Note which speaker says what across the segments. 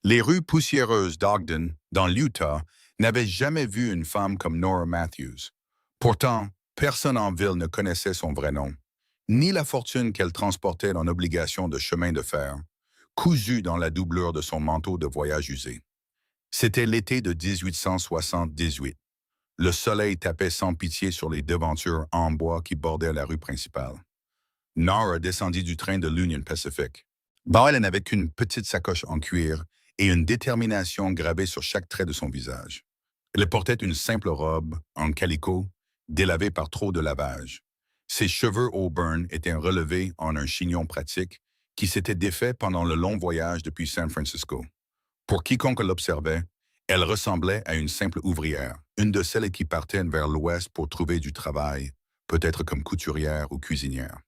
Speaker 1: Les rues poussiéreuses d'Ogden, dans l'Utah, n'avaient jamais vu une femme comme Nora Matthews. Pourtant, personne en ville ne connaissait son vrai nom, ni la fortune qu'elle transportait en obligation de chemin de fer, cousue dans la doublure de son manteau de voyage usé. C'était l'été de 1878. Le soleil tapait sans pitié sur les devantures en bois qui bordaient la rue principale. Nora descendit du train de l'Union Pacific. Elle n'avait qu'une petite sacoche en cuir et une détermination gravée sur chaque trait de son visage. Elle portait une simple robe, en calicot, délavée par trop de lavage. Ses cheveux auburn étaient relevés en un chignon pratique qui s'était défait pendant le long voyage depuis San Francisco. Pour quiconque l'observait, elle ressemblait à une simple ouvrière, une de celles qui partaient vers l'ouest pour trouver du travail, peut-être comme couturière ou cuisinière.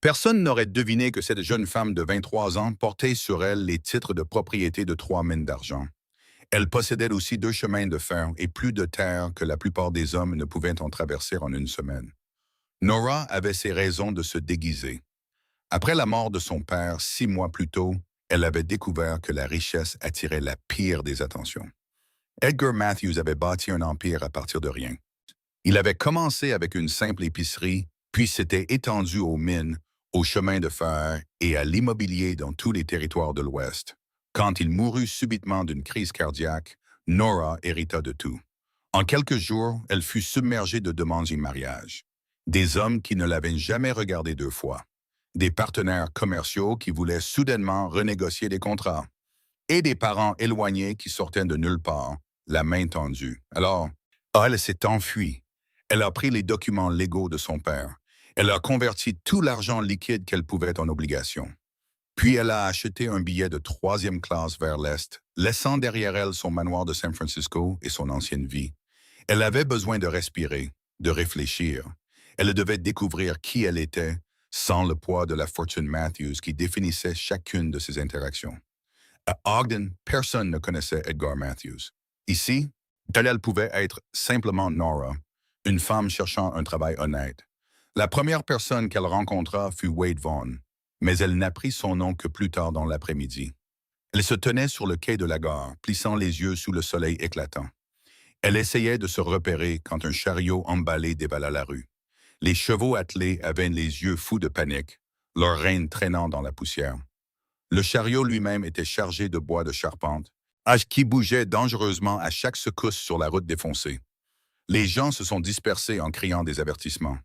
Speaker 1: Personne n'aurait deviné que cette jeune femme de 23 ans portait sur elle les titres de propriété de 3 mines d'argent. Elle possédait aussi 2 chemins de fer et plus de terre que la plupart des hommes ne pouvaient en traverser en une semaine. Nora avait ses raisons de se déguiser. Après la mort de son père 6 mois plus tôt, elle avait découvert que la richesse attirait la pire des attentions. Edgar Matthews avait bâti un empire à partir de rien. Il avait commencé avec une simple épicerie, puis s'était étendu aux mines, aux chemins de fer et à l'immobilier dans tous les territoires de l'Ouest. Quand il mourut subitement d'une crise cardiaque, Nora hérita de tout. En quelques jours, elle fut submergée de demandes en mariage. Des hommes qui ne l'avaient jamais regardée 2 fois. Des partenaires commerciaux qui voulaient soudainement renégocier des contrats. Et des parents éloignés qui sortaient de nulle part, la main tendue. Alors, elle s'est enfuie. Elle a pris les documents légaux de son père. Elle a converti tout l'argent liquide qu'elle pouvait en obligations. Puis elle a acheté un billet de 3e classe vers l'Est, laissant derrière elle son manoir de San Francisco et son ancienne vie. Elle avait besoin de respirer, de réfléchir. Elle devait découvrir qui elle était, sans le poids de la fortune Matthews qui définissait chacune de ses interactions. À Ogden, personne ne connaissait Edgar Matthews. Ici, elle pouvait être simplement Nora, une femme cherchant un travail honnête. La première personne qu'elle rencontra fut Wade Vaughn, mais elle n'apprit son nom que plus tard dans l'après-midi. Elle se tenait sur le quai de la gare, plissant les yeux sous le soleil éclatant. Elle essayait de se repérer quand un chariot emballé dévala la rue. Les chevaux attelés avaient les yeux fous de panique, leurs rênes traînant dans la poussière. Le chariot lui-même était chargé de bois de charpente, qui bougeait dangereusement à chaque secousse sur la route défoncée. Les gens se sont dispersés en criant des avertissements.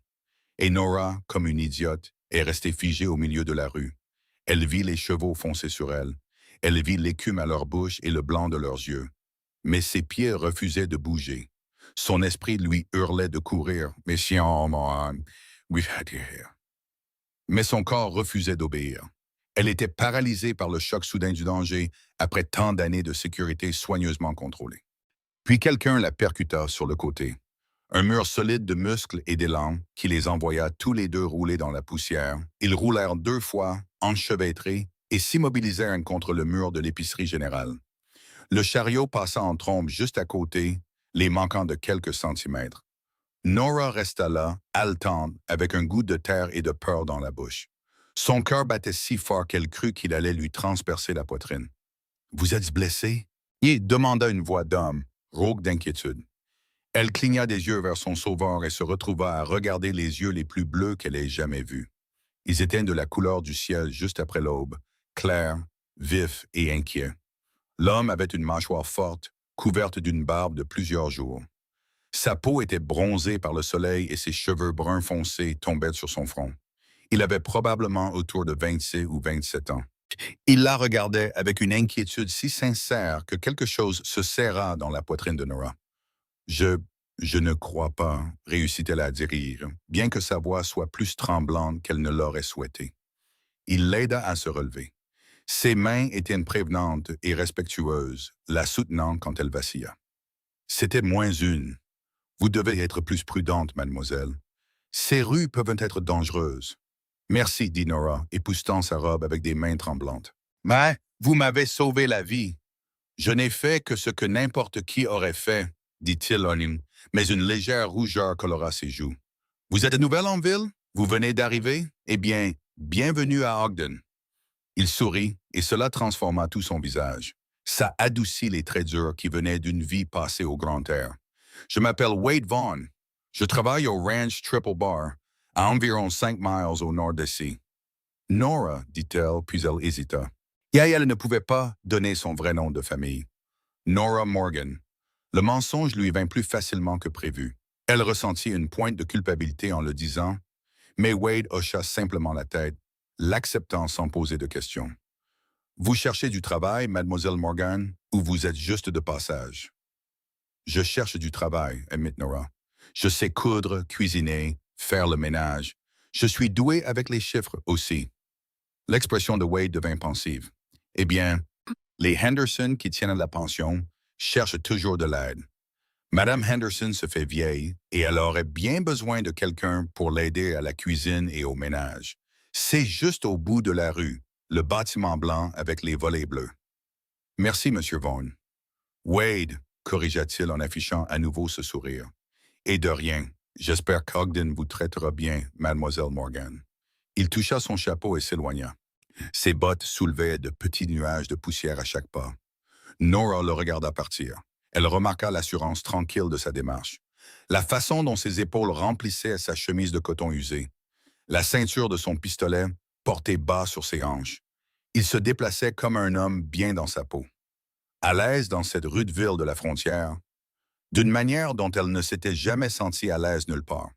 Speaker 1: Et Nora, comme une idiote, est restée figée au milieu de la rue. Elle vit les chevaux foncer sur elle. Elle vit l'écume à leur bouche et le blanc de leurs yeux. Mais ses pieds refusaient de bouger. Son esprit lui hurlait de courir. « Mais si on... we've had you here. » Mais son corps refusait d'obéir. Elle était paralysée par le choc soudain du danger après tant d'années de sécurité soigneusement contrôlée. Puis quelqu'un la percuta sur le côté. Un mur solide de muscles et d'élan qui les envoya tous les deux rouler dans la poussière. Ils roulèrent 2 fois, enchevêtrés, et s'immobilisèrent contre le mur de l'épicerie générale. Le chariot passa en trombe juste à côté, les manquant de quelques centimètres. Nora resta là, haletante, avec un goût de terre et de peur dans la bouche. Son cœur battait si fort qu'elle crut qu'il allait lui transpercer la poitrine. « Vous êtes blessé ?» Il demanda une voix d'homme, rauque d'inquiétude. Elle cligna des yeux vers son sauveur et se retrouva à regarder les yeux les plus bleus qu'elle ait jamais vus. Ils étaient de la couleur du ciel juste après l'aube, clairs, vifs et inquiets. L'homme avait une mâchoire forte, couverte d'une barbe de plusieurs jours. Sa peau était bronzée par le soleil et ses cheveux bruns foncés tombaient sur son front. Il avait probablement autour de 26 ou 27 ans. Il la regardait avec une inquiétude si sincère que quelque chose se serra dans la poitrine de Nora. « Je ne crois pas », réussit-elle à dire, bien que sa voix soit plus tremblante qu'elle ne l'aurait souhaité. Il l'aida à se relever. Ses mains étaient prévenantes et respectueuses, la soutenant quand elle vacilla. « C'était -1. Vous devez être plus prudente, mademoiselle. Ces rues peuvent être dangereuses. »« Merci, » dit Nora, époussetant sa robe avec des mains tremblantes. « Mais vous m'avez sauvé la vie. Je n'ai fait que ce que n'importe qui aurait fait, » dit-il mais une légère rougeur colora ses joues. « Vous êtes nouvelle en ville? Vous venez d'arriver? Eh bien, bienvenue à Ogden. » Il sourit, et cela transforma tout son visage. Ça adoucit les traits durs qui venaient d'une vie passée au grand air. Je m'appelle Wade Vaughn. Je travaille au Ranch Triple Bar, à environ 5 miles au nord d'ici. Nora, dit-elle, puis elle hésita. Et elle ne pouvait pas donner son vrai nom de famille. Nora Morgan. Le mensonge lui vint plus facilement que prévu. Elle ressentit une pointe de culpabilité en le disant, mais Wade hocha simplement la tête, l'acceptant sans poser de questions. Vous cherchez du travail, mademoiselle Morgan, ou vous êtes juste de passage? Je cherche du travail, admit Nora. Je sais coudre, cuisiner, faire le ménage. Je suis doué avec les chiffres aussi. L'expression de Wade devint pensive. Eh bien, les Henderson qui tiennent la pension cherchent toujours de l'aide. Madame Henderson se fait vieille et elle aurait bien besoin de quelqu'un pour l'aider à la cuisine et au ménage. C'est juste au bout de la rue, le bâtiment blanc avec les volets bleus. Merci, Monsieur Vaughn. Wade, corrigea-t-il en affichant à nouveau ce sourire. Et de rien. J'espère qu'Ogden vous traitera bien, mademoiselle Morgan. Il toucha son chapeau et s'éloigna. Ses bottes soulevaient de petits nuages de poussière à chaque pas. Nora le regarda partir. Elle remarqua l'assurance tranquille de sa démarche, la façon dont ses épaules remplissaient sa chemise de coton usé, la ceinture de son pistolet portée bas sur ses hanches. Il se déplaçait comme un homme bien dans sa peau. À l'aise dans cette rude ville de la frontière, d'une manière dont elle ne s'était jamais sentie à l'aise nulle part.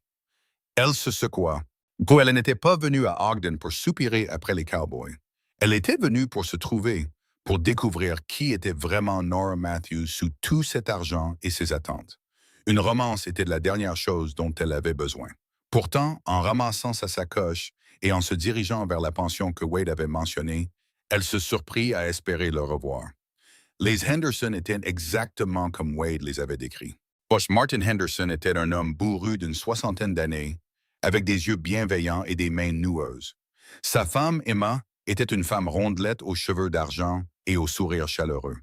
Speaker 1: Elle se secoua. Elle n'était pas venue à Ogden pour soupirer après les cowboys. Elle était venue pour se trouver, pour découvrir qui était vraiment Nora Matthews sous tout cet argent et ses attentes. Une romance était la dernière chose dont elle avait besoin. Pourtant, en ramassant sa sacoche et en se dirigeant vers la pension que Wade avait mentionnée, elle se surprit à espérer le revoir. Les Henderson étaient exactement comme Wade les avait décrits. Martin Henderson était un homme bourru d'une 60aine d'années, avec des yeux bienveillants et des mains noueuses. Sa femme, Emma, était une femme rondelette aux cheveux d'argent et au sourire chaleureux.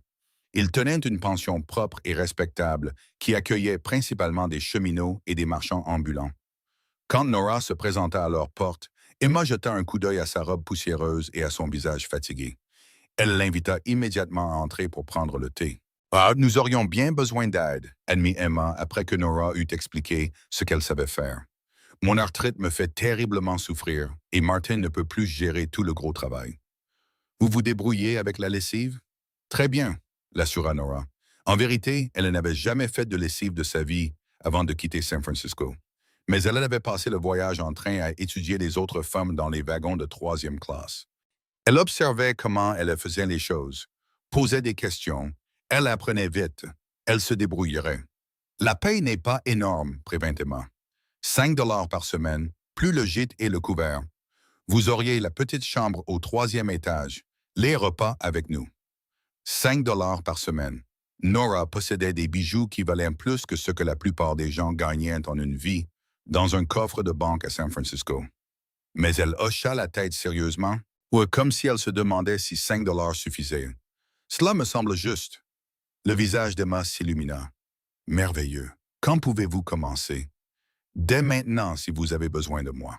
Speaker 1: Il tenait une pension propre et respectable qui accueillait principalement des cheminots et des marchands ambulants. Quand Nora se présenta à leur porte, Emma jeta un coup d'œil à sa robe poussiéreuse et à son visage fatigué. Elle l'invita immédiatement à entrer pour prendre le thé. « Ah, nous aurions bien besoin d'aide, » admit Emma après que Nora eut expliqué ce qu'elle savait faire. « Mon arthrite me fait terriblement souffrir et Martin ne peut plus gérer tout le gros travail. »« Vous vous débrouillez avec la lessive? »« Très bien, » l'assura Nora. En vérité, elle n'avait jamais fait de lessive de sa vie avant de quitter San Francisco. Mais elle avait passé le voyage en train à étudier les autres femmes dans les wagons de 3e classe. Elle observait comment elle faisait les choses, posait des questions, elle apprenait vite, elle se débrouillerait. La paye n'est pas énorme, prévint Emma. 5 $ par semaine, plus le gîte et le couvert. Vous auriez la petite chambre au 3e étage, les repas avec nous. 5 $ par semaine. Nora possédait des bijoux qui valaient plus que ce que la plupart des gens gagnaient en une vie dans un coffre de banque à San Francisco. Mais elle hocha la tête sérieusement, ou comme si elle se demandait si 5 $ suffisaient. Cela me semble juste. Le visage d'Emma s'illumina. Merveilleux. Quand pouvez-vous commencer? Dès maintenant si vous avez besoin de moi.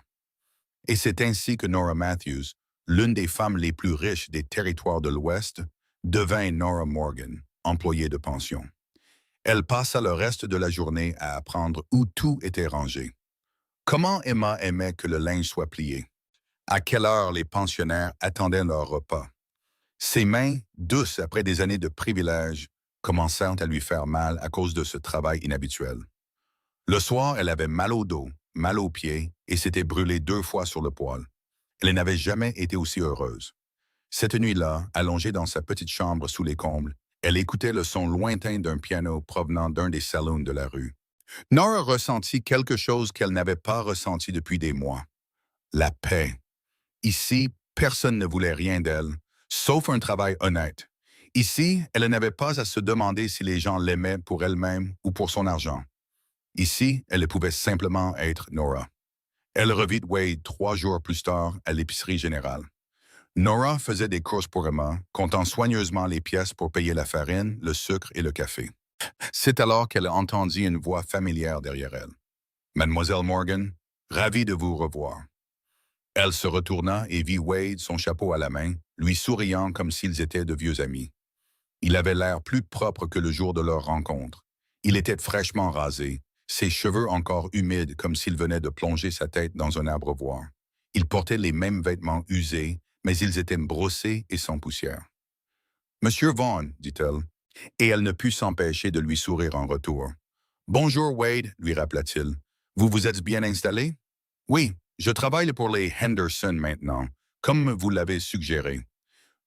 Speaker 1: Et c'est ainsi que Nora Matthews, l'une des femmes les plus riches des territoires de l'Ouest, devint Nora Morgan, employée de pension. Elle passa le reste de la journée à apprendre où tout était rangé. Comment Emma aimait que le linge soit plié. À quelle heure les pensionnaires attendaient leur repas. Ses mains, douces après des années de privilèges, commencèrent à lui faire mal à cause de ce travail inhabituel. Le soir, elle avait mal au dos, mal aux pieds et s'était brûlée 2 fois sur le poil. Elle n'avait jamais été aussi heureuse. Cette nuit-là, allongée dans sa petite chambre sous les combles, elle écoutait le son lointain d'un piano provenant d'un des salons de la rue. Nora ressentit quelque chose qu'elle n'avait pas ressenti depuis des mois. La paix. Ici, personne ne voulait rien d'elle, sauf un travail honnête. Ici, elle n'avait pas à se demander si les gens l'aimaient pour elle-même ou pour son argent. Ici, elle pouvait simplement être Nora. Elle revit Wade 3 jours plus tard à l'épicerie générale. Nora faisait des courses pour Emma, comptant soigneusement les pièces pour payer la farine, le sucre et le café. C'est alors qu'elle entendit une voix familière derrière elle. « Mademoiselle Morgan, ravie de vous revoir. » Elle se retourna et vit Wade, son chapeau à la main, lui souriant comme s'ils étaient de vieux amis. Il avait l'air plus propre que le jour de leur rencontre. Il était fraîchement rasé, ses cheveux encore humides comme s'il venait de plonger sa tête dans un abreuvoir. Il portait les mêmes vêtements usés, mais ils étaient brossés et sans poussière. Monsieur Vaughn, dit-elle, et elle ne put s'empêcher de lui sourire en retour. Bonjour, Wade, lui rappela-t-il. Vous vous êtes bien installé? Oui, je travaille pour les Henderson maintenant, comme vous l'avez suggéré.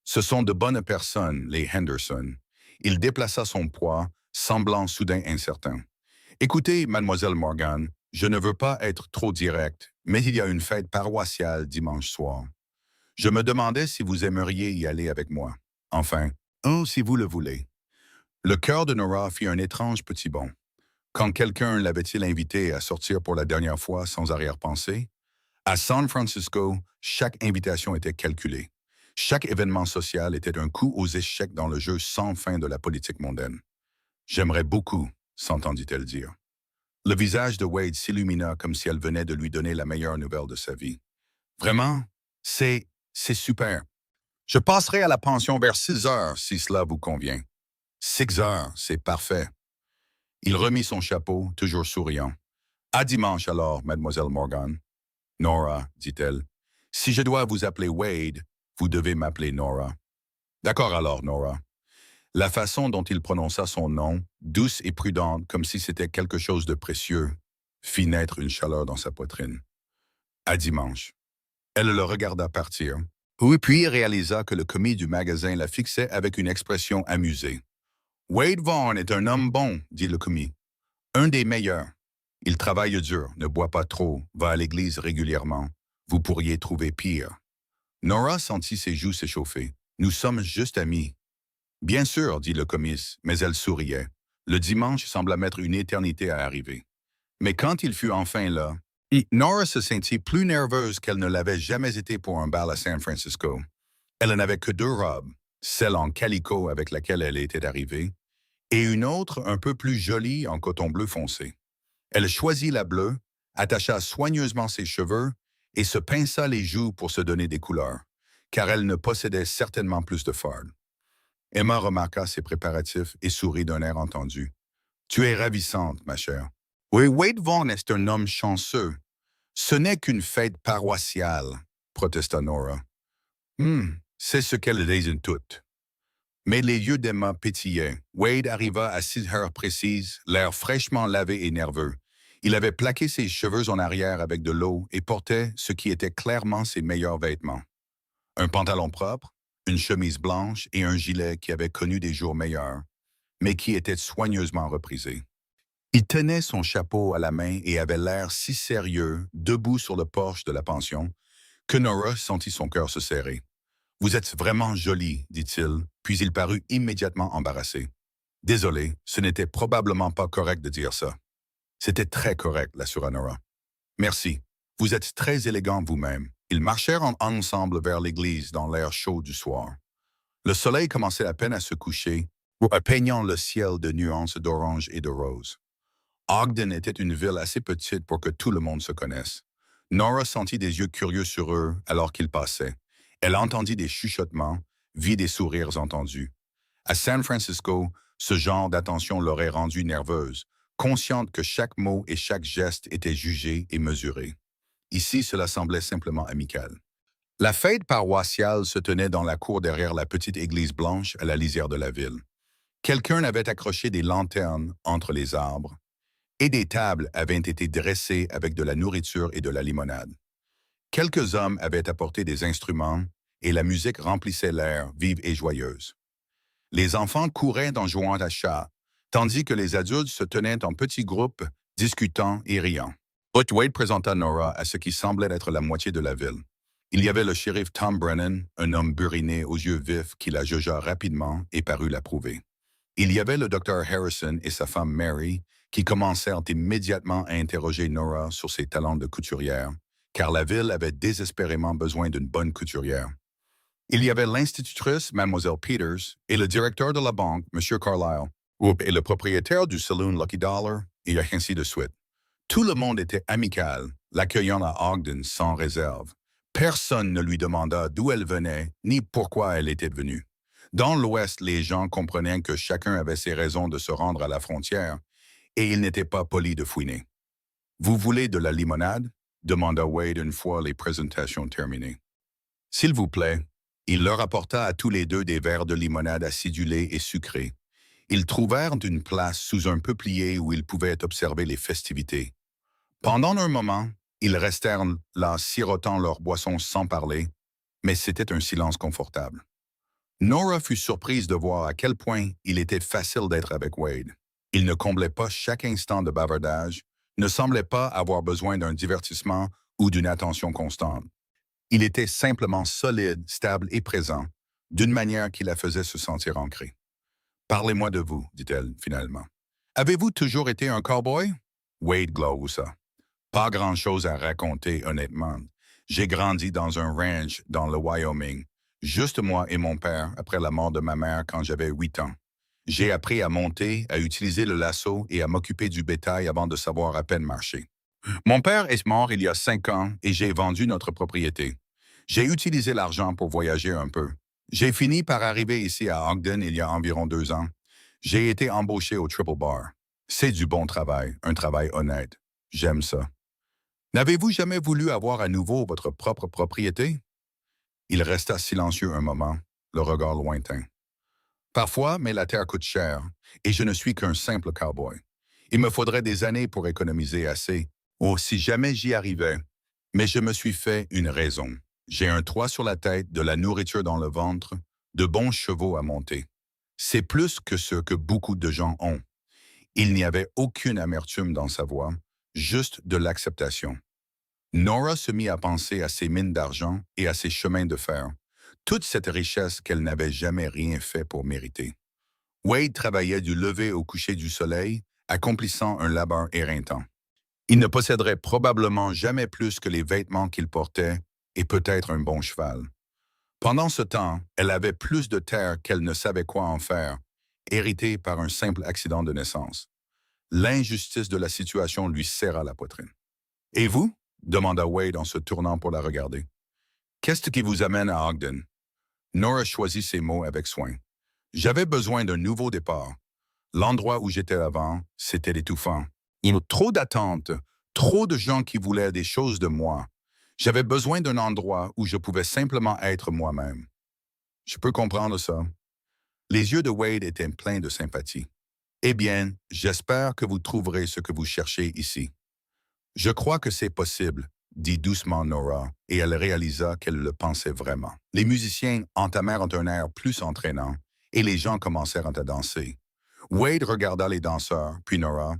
Speaker 1: Ce sont de bonnes personnes, les Henderson. Il déplaça son poids, semblant soudain incertain. Écoutez, mademoiselle Morgan, je ne veux pas être trop direct, mais il y a une fête paroissiale dimanche soir. Je me demandais si vous aimeriez y aller avec moi. Enfin, si vous le voulez. Le cœur de Nora fit un étrange petit bond. Quand quelqu'un l'avait-il invité à sortir pour la dernière fois sans arrière-pensée? À San Francisco, chaque invitation était calculée. Chaque événement social était un coup aux échecs dans le jeu sans fin de la politique mondaine. J'aimerais beaucoup, s'entendit-elle dire. Le visage de Wade s'illumina comme si elle venait de lui donner la meilleure nouvelle de sa vie. Vraiment? C'est super. Je passerai à la pension vers 6 heures, si cela vous convient. 6 heures, c'est parfait. Il remit son chapeau, toujours souriant. À dimanche alors, mademoiselle Morgan. Nora, dit-elle. Si je dois vous appeler Wade, vous devez m'appeler Nora. D'accord alors, Nora. La façon dont il prononça son nom, douce et prudente comme si c'était quelque chose de précieux, fit naître une chaleur dans sa poitrine. À dimanche. Elle le regarda partir, puis réalisa que le commis du magasin la fixait avec une expression amusée. Wade Vaughn est un homme bon, dit le commis. Un des meilleurs. Il travaille dur, ne boit pas trop, va à l'église régulièrement. Vous pourriez trouver pire. Nora sentit ses joues s'échauffer. Nous sommes juste amis. Bien sûr, dit le commis, mais elle souriait. Le dimanche sembla mettre une éternité à arriver. Mais quand il fut enfin là, Nora se sentit plus nerveuse qu'elle ne l'avait jamais été pour un bal à San Francisco. Elle n'avait que 2 robes, celle en calicot avec laquelle elle était arrivée, et une autre un peu plus jolie en coton bleu foncé. Elle choisit la bleue, attacha soigneusement ses cheveux et se pinça les joues pour se donner des couleurs, car elle ne possédait certainement plus de fard. Emma remarqua ses préparatifs et sourit d'un air entendu. « Tu es ravissante, ma chère. » « Oui, Wade Vaughn est un homme chanceux. Ce n'est qu'une fête paroissiale, protesta Nora. C'est ce qu'elles disent toutes. Mais les yeux d'Emma pétillaient. Wade arriva à 6 heures précises, l'air fraîchement lavé et nerveux. Il avait plaqué ses cheveux en arrière avec de l'eau et portait ce qui était clairement ses meilleurs vêtements. Un pantalon propre, une chemise blanche et un gilet qui avait connu des jours meilleurs, mais qui était soigneusement reprisé. Il tenait son chapeau à la main et avait l'air si sérieux, debout sur le porche de la pension, que Nora sentit son cœur se serrer. « Vous êtes vraiment jolie, dit-il, puis il parut immédiatement embarrassé. « Désolé, ce n'était probablement pas correct de dire ça. »« C'était très correct, l'assura Nora. »« Merci. Vous êtes très élégant vous-même. » Ils marchèrent ensemble vers l'église dans l'air chaud du soir. Le soleil commençait à peine à se coucher, peignant le ciel de nuances d'orange et de rose. Ogden était une ville assez petite pour que tout le monde se connaisse. Nora sentit des yeux curieux sur eux alors qu'ils passaient. Elle entendit des chuchotements, vit des sourires entendus. À San Francisco, ce genre d'attention l'aurait rendue nerveuse, consciente que chaque mot et chaque geste étaient jugés et mesurés. Ici, cela semblait simplement amical. La fête paroissiale se tenait dans la cour derrière la petite église blanche à la lisière de la ville. Quelqu'un avait accroché des lanternes entre les arbres, et des tables avaient été dressées avec de la nourriture et de la limonade. Quelques hommes avaient apporté des instruments, et la musique remplissait l'air, vive et joyeuse. Les enfants couraient en jouant à chat, tandis que les adultes se tenaient en petits groupes, discutant et riant. Wade présenta Nora à ce qui semblait être la moitié de la ville. Il y avait le shérif Tom Brennan, un homme buriné aux yeux vifs qui la jugea rapidement et parut l'approuver. Il y avait le docteur Harrison et sa femme Mary, qui commencèrent immédiatement à interroger Nora sur ses talents de couturière, car la ville avait désespérément besoin d'une bonne couturière. Il y avait l'institutrice, Mademoiselle Peters, et le directeur de la banque, M. Carlyle, et le propriétaire du saloon Lucky Dollar, et ainsi de suite. Tout le monde était amical, l'accueillant à Ogden sans réserve. Personne ne lui demanda d'où elle venait, ni pourquoi elle était venue. Dans l'Ouest, les gens comprenaient que chacun avait ses raisons de se rendre à la frontière et il n'était pas poli de fouiner. Vous voulez de la limonade? Demanda Wade une fois les présentations terminées. S'il vous plaît. Il leur apporta à tous les deux des verres de limonade acidulés et sucrés. Ils trouvèrent une place sous un peuplier où ils pouvaient observer les festivités. Pendant un moment, ils restèrent là sirotant leur boisson sans parler, mais c'était un silence confortable. Nora fut surprise de voir à quel point il était facile d'être avec Wade. Il ne comblait pas chaque instant de bavardage, ne semblait pas avoir besoin d'un divertissement ou d'une attention constante. Il était simplement solide, stable et présent, d'une manière qui la faisait se sentir ancrée. Parlez-moi de vous, dit-elle finalement. Avez-vous toujours été un cowboy? Wade gloussa. Pas grand-chose à raconter, honnêtement. J'ai grandi dans un ranch dans le Wyoming, juste moi et mon père après la mort de ma mère quand j'avais 8 ans. J'ai appris à monter, à utiliser le lasso et à m'occuper du bétail avant de savoir à peine marcher. Mon père est mort il y a 5 ans et j'ai vendu notre propriété. J'ai utilisé l'argent pour voyager un peu. J'ai fini par arriver ici à Ogden il y a environ 2 ans. J'ai été embauché au Triple Bar. C'est du bon travail, un travail honnête. J'aime ça. N'avez-vous jamais voulu avoir à nouveau votre propre propriété? Il resta silencieux un moment, le regard lointain. Parfois, mais la terre coûte cher, et je ne suis qu'un simple cowboy. Il me faudrait des années pour économiser assez. Oh, si jamais j'y arrivais. Mais je me suis fait une raison. J'ai un toit sur la tête, de la nourriture dans le ventre, de bons chevaux à monter. C'est plus que ce que beaucoup de gens ont. Il n'y avait aucune amertume dans sa voix, juste de l'acceptation. Nora se mit à penser à ses mines d'argent et à ses chemins de fer, toute cette richesse qu'elle n'avait jamais rien fait pour mériter. Wade travaillait du lever au coucher du soleil, accomplissant un labeur éreintant. Il ne posséderait probablement jamais plus que les vêtements qu'il portait et peut-être un bon cheval. Pendant ce temps, elle avait plus de terre qu'elle ne savait quoi en faire, héritée par un simple accident de naissance. L'injustice de la situation lui serra la poitrine. « Et vous? » demanda Wade en se tournant pour la regarder. « Qu'est-ce qui vous amène à Ogden? » Nora choisit ses mots avec soin. « J'avais besoin d'un nouveau départ. L'endroit où j'étais avant, c'était étouffant. Il y a trop d'attentes, trop de gens qui voulaient des choses de moi. J'avais besoin d'un endroit où je pouvais simplement être moi-même. » Je peux comprendre ça. Les yeux de Wade étaient pleins de sympathie. « Eh bien, j'espère que vous trouverez ce que vous cherchez ici. » « Je crois que c'est possible, » dit doucement Nora, et elle réalisa qu'elle le pensait vraiment. Les musiciens entamèrent un air plus entraînant, et les gens commencèrent à danser. Wade regarda les danseurs, puis Nora,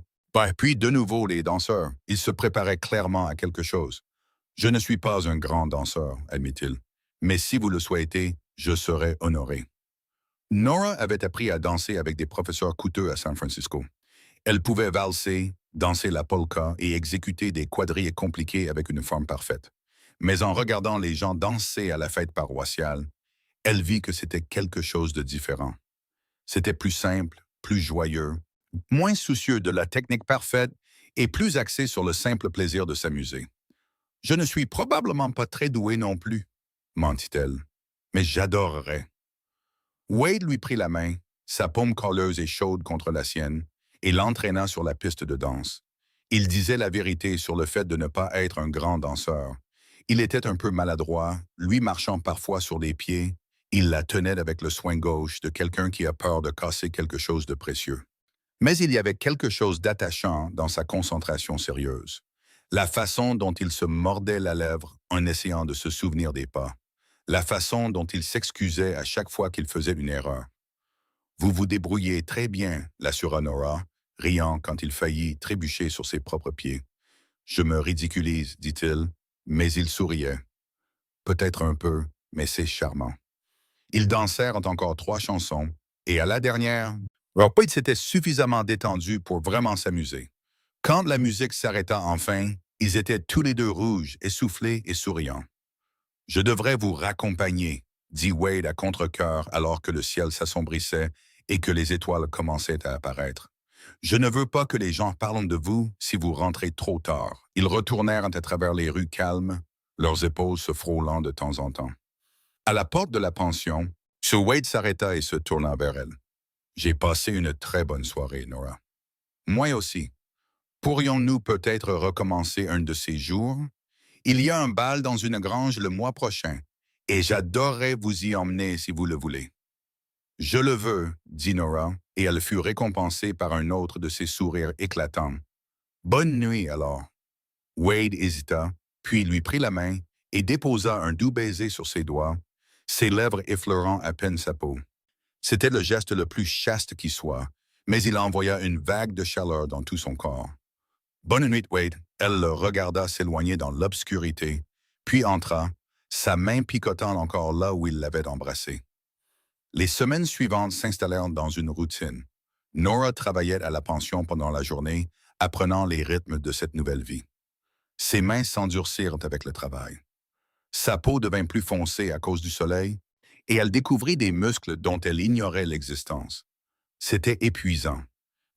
Speaker 1: puis de nouveau les danseurs. Ils se préparaient clairement à quelque chose. « Je ne suis pas un grand danseur, » admit-il, « mais si vous le souhaitez, je serai honoré. » Nora avait appris à danser avec des professeurs coûteux à San Francisco. Elle pouvait valser, danser la polka et exécuter des quadrilles compliqués avec une forme parfaite. Mais en regardant les gens danser à la fête paroissiale, elle vit que c'était quelque chose de différent. C'était plus simple, plus joyeux, moins soucieux de la technique parfaite et plus axé sur le simple plaisir de s'amuser. « Je ne suis probablement pas très doué non plus, » mentit-elle, « mais j'adorerais. » Wade lui prit la main, sa paume colleuse et chaude contre la sienne, et l'entraîna sur la piste de danse. Il disait la vérité sur le fait de ne pas être un grand danseur. Il était un peu maladroit, lui marchant parfois sur les pieds. Il la tenait avec le soin gauche de quelqu'un qui a peur de casser quelque chose de précieux. Mais il y avait quelque chose d'attachant dans sa concentration sérieuse. La façon dont il se mordait la lèvre en essayant de se souvenir des pas. La façon dont il s'excusait à chaque fois qu'il faisait une erreur. « Vous vous débrouillez très bien », l'assura Nora, riant quand il faillit trébucher sur ses propres pieds. « Je me ridiculise, dit-il, mais il souriait. Peut-être un peu, mais c'est charmant. » Ils dansèrent encore 3 chansons, et à la dernière, Wade s'était suffisamment détendu pour vraiment s'amuser. Quand la musique s'arrêta enfin, ils étaient tous les deux rouges, essoufflés et souriants. « Je devrais vous raccompagner, » dit Wade à contre-cœur alors que le ciel s'assombrissait et que les étoiles commençaient à apparaître. « Je ne veux pas que les gens parlent de vous si vous rentrez trop tard. » Ils retournèrent à travers les rues calmes, leurs épaules se frôlant de temps en temps. À la porte de la pension, Wade s'arrêta et se tourna vers elle. J'ai passé une très bonne soirée, Nora. Moi aussi. Pourrions-nous peut-être recommencer un de ces jours? Il y a un bal dans une grange le mois prochain, et j'adorerais vous y emmener si vous le voulez. Je le veux, dit Nora, et elle fut récompensée par un autre de ses sourires éclatants. Bonne nuit alors. Wade hésita, puis lui prit la main et déposa un doux baiser sur ses doigts, ses lèvres effleurant à peine sa peau. C'était le geste le plus chaste qui soit, mais il envoya une vague de chaleur dans tout son corps. Bonne nuit, Wade. Elle le regarda s'éloigner dans l'obscurité, puis entra, sa main picotant encore là où il l'avait embrassé. Les semaines suivantes s'installèrent dans une routine. Nora travaillait à la pension pendant la journée, apprenant les rythmes de cette nouvelle vie. Ses mains s'endurcirent avec le travail. Sa peau devint plus foncée à cause du soleil, et elle découvrit des muscles dont elle ignorait l'existence. C'était épuisant,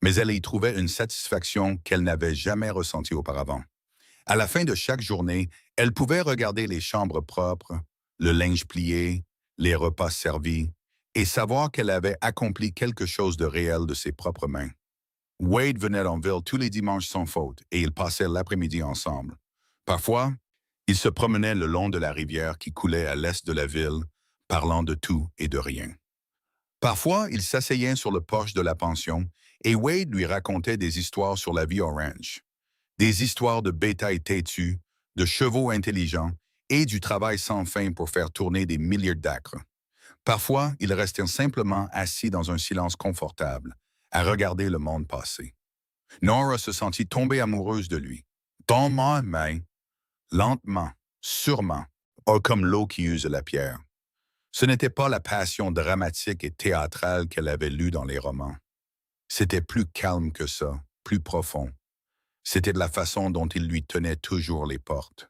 Speaker 1: mais elle y trouvait une satisfaction qu'elle n'avait jamais ressentie auparavant. À la fin de chaque journée, elle pouvait regarder les chambres propres, le linge plié, les repas servis, et savoir qu'elle avait accompli quelque chose de réel de ses propres mains. Wade venait en ville tous les dimanches sans faute, et ils passaient l'après-midi ensemble. Parfois, ils se promenaient le long de la rivière qui coulait à l'est de la ville, parlant de tout et de rien. Parfois, ils s'asseyaient sur le porche de la pension, et Wade lui racontait des histoires sur la vie au ranch. Des histoires de bétail têtu, de chevaux intelligents et du travail sans fin pour faire tourner des milliers d'acres. Parfois, ils restaient simplement assis dans un silence confortable, à regarder le monde passer. Nora se sentit tomber amoureuse de lui. Dans ma main, lentement, sûrement, comme l'eau qui use la pierre. Ce n'était pas la passion dramatique et théâtrale qu'elle avait lue dans les romans. C'était plus calme que ça, plus profond. C'était de la façon dont il lui tenait toujours les portes.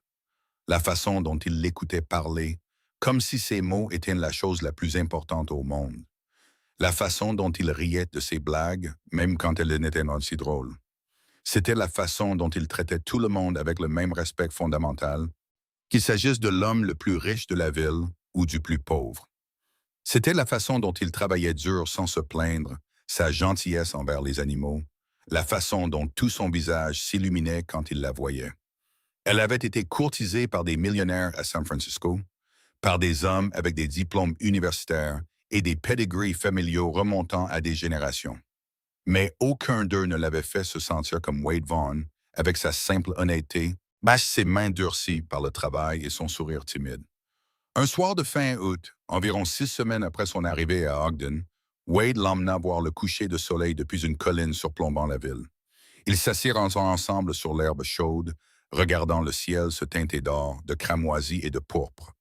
Speaker 1: La façon dont il l'écoutait parler, comme si ses mots étaient la chose la plus importante au monde. La façon dont il riait de ses blagues, même quand elles n'étaient pas si drôles. C'était la façon dont il traitait tout le monde avec le même respect fondamental, qu'il s'agisse de l'homme le plus riche de la ville ou du plus pauvre. C'était la façon dont il travaillait dur sans se plaindre, sa gentillesse envers les animaux, la façon dont tout son visage s'illuminait quand il la voyait. Elle avait été courtisée par des millionnaires à San Francisco, par des hommes avec des diplômes universitaires et des pedigrees familiaux remontant à des générations. Mais aucun d'eux ne l'avait fait se sentir comme Wade Vaughn, avec sa simple honnêteté, ses mains durcies par le travail et son sourire timide. Un soir de fin août, environ 6 semaines après son arrivée à Ogden, Wade l'emmena voir le coucher de soleil depuis une colline surplombant la ville. Ils s'assirent ensemble sur l'herbe chaude, regardant le ciel se teinter d'or, de cramoisi et de pourpre.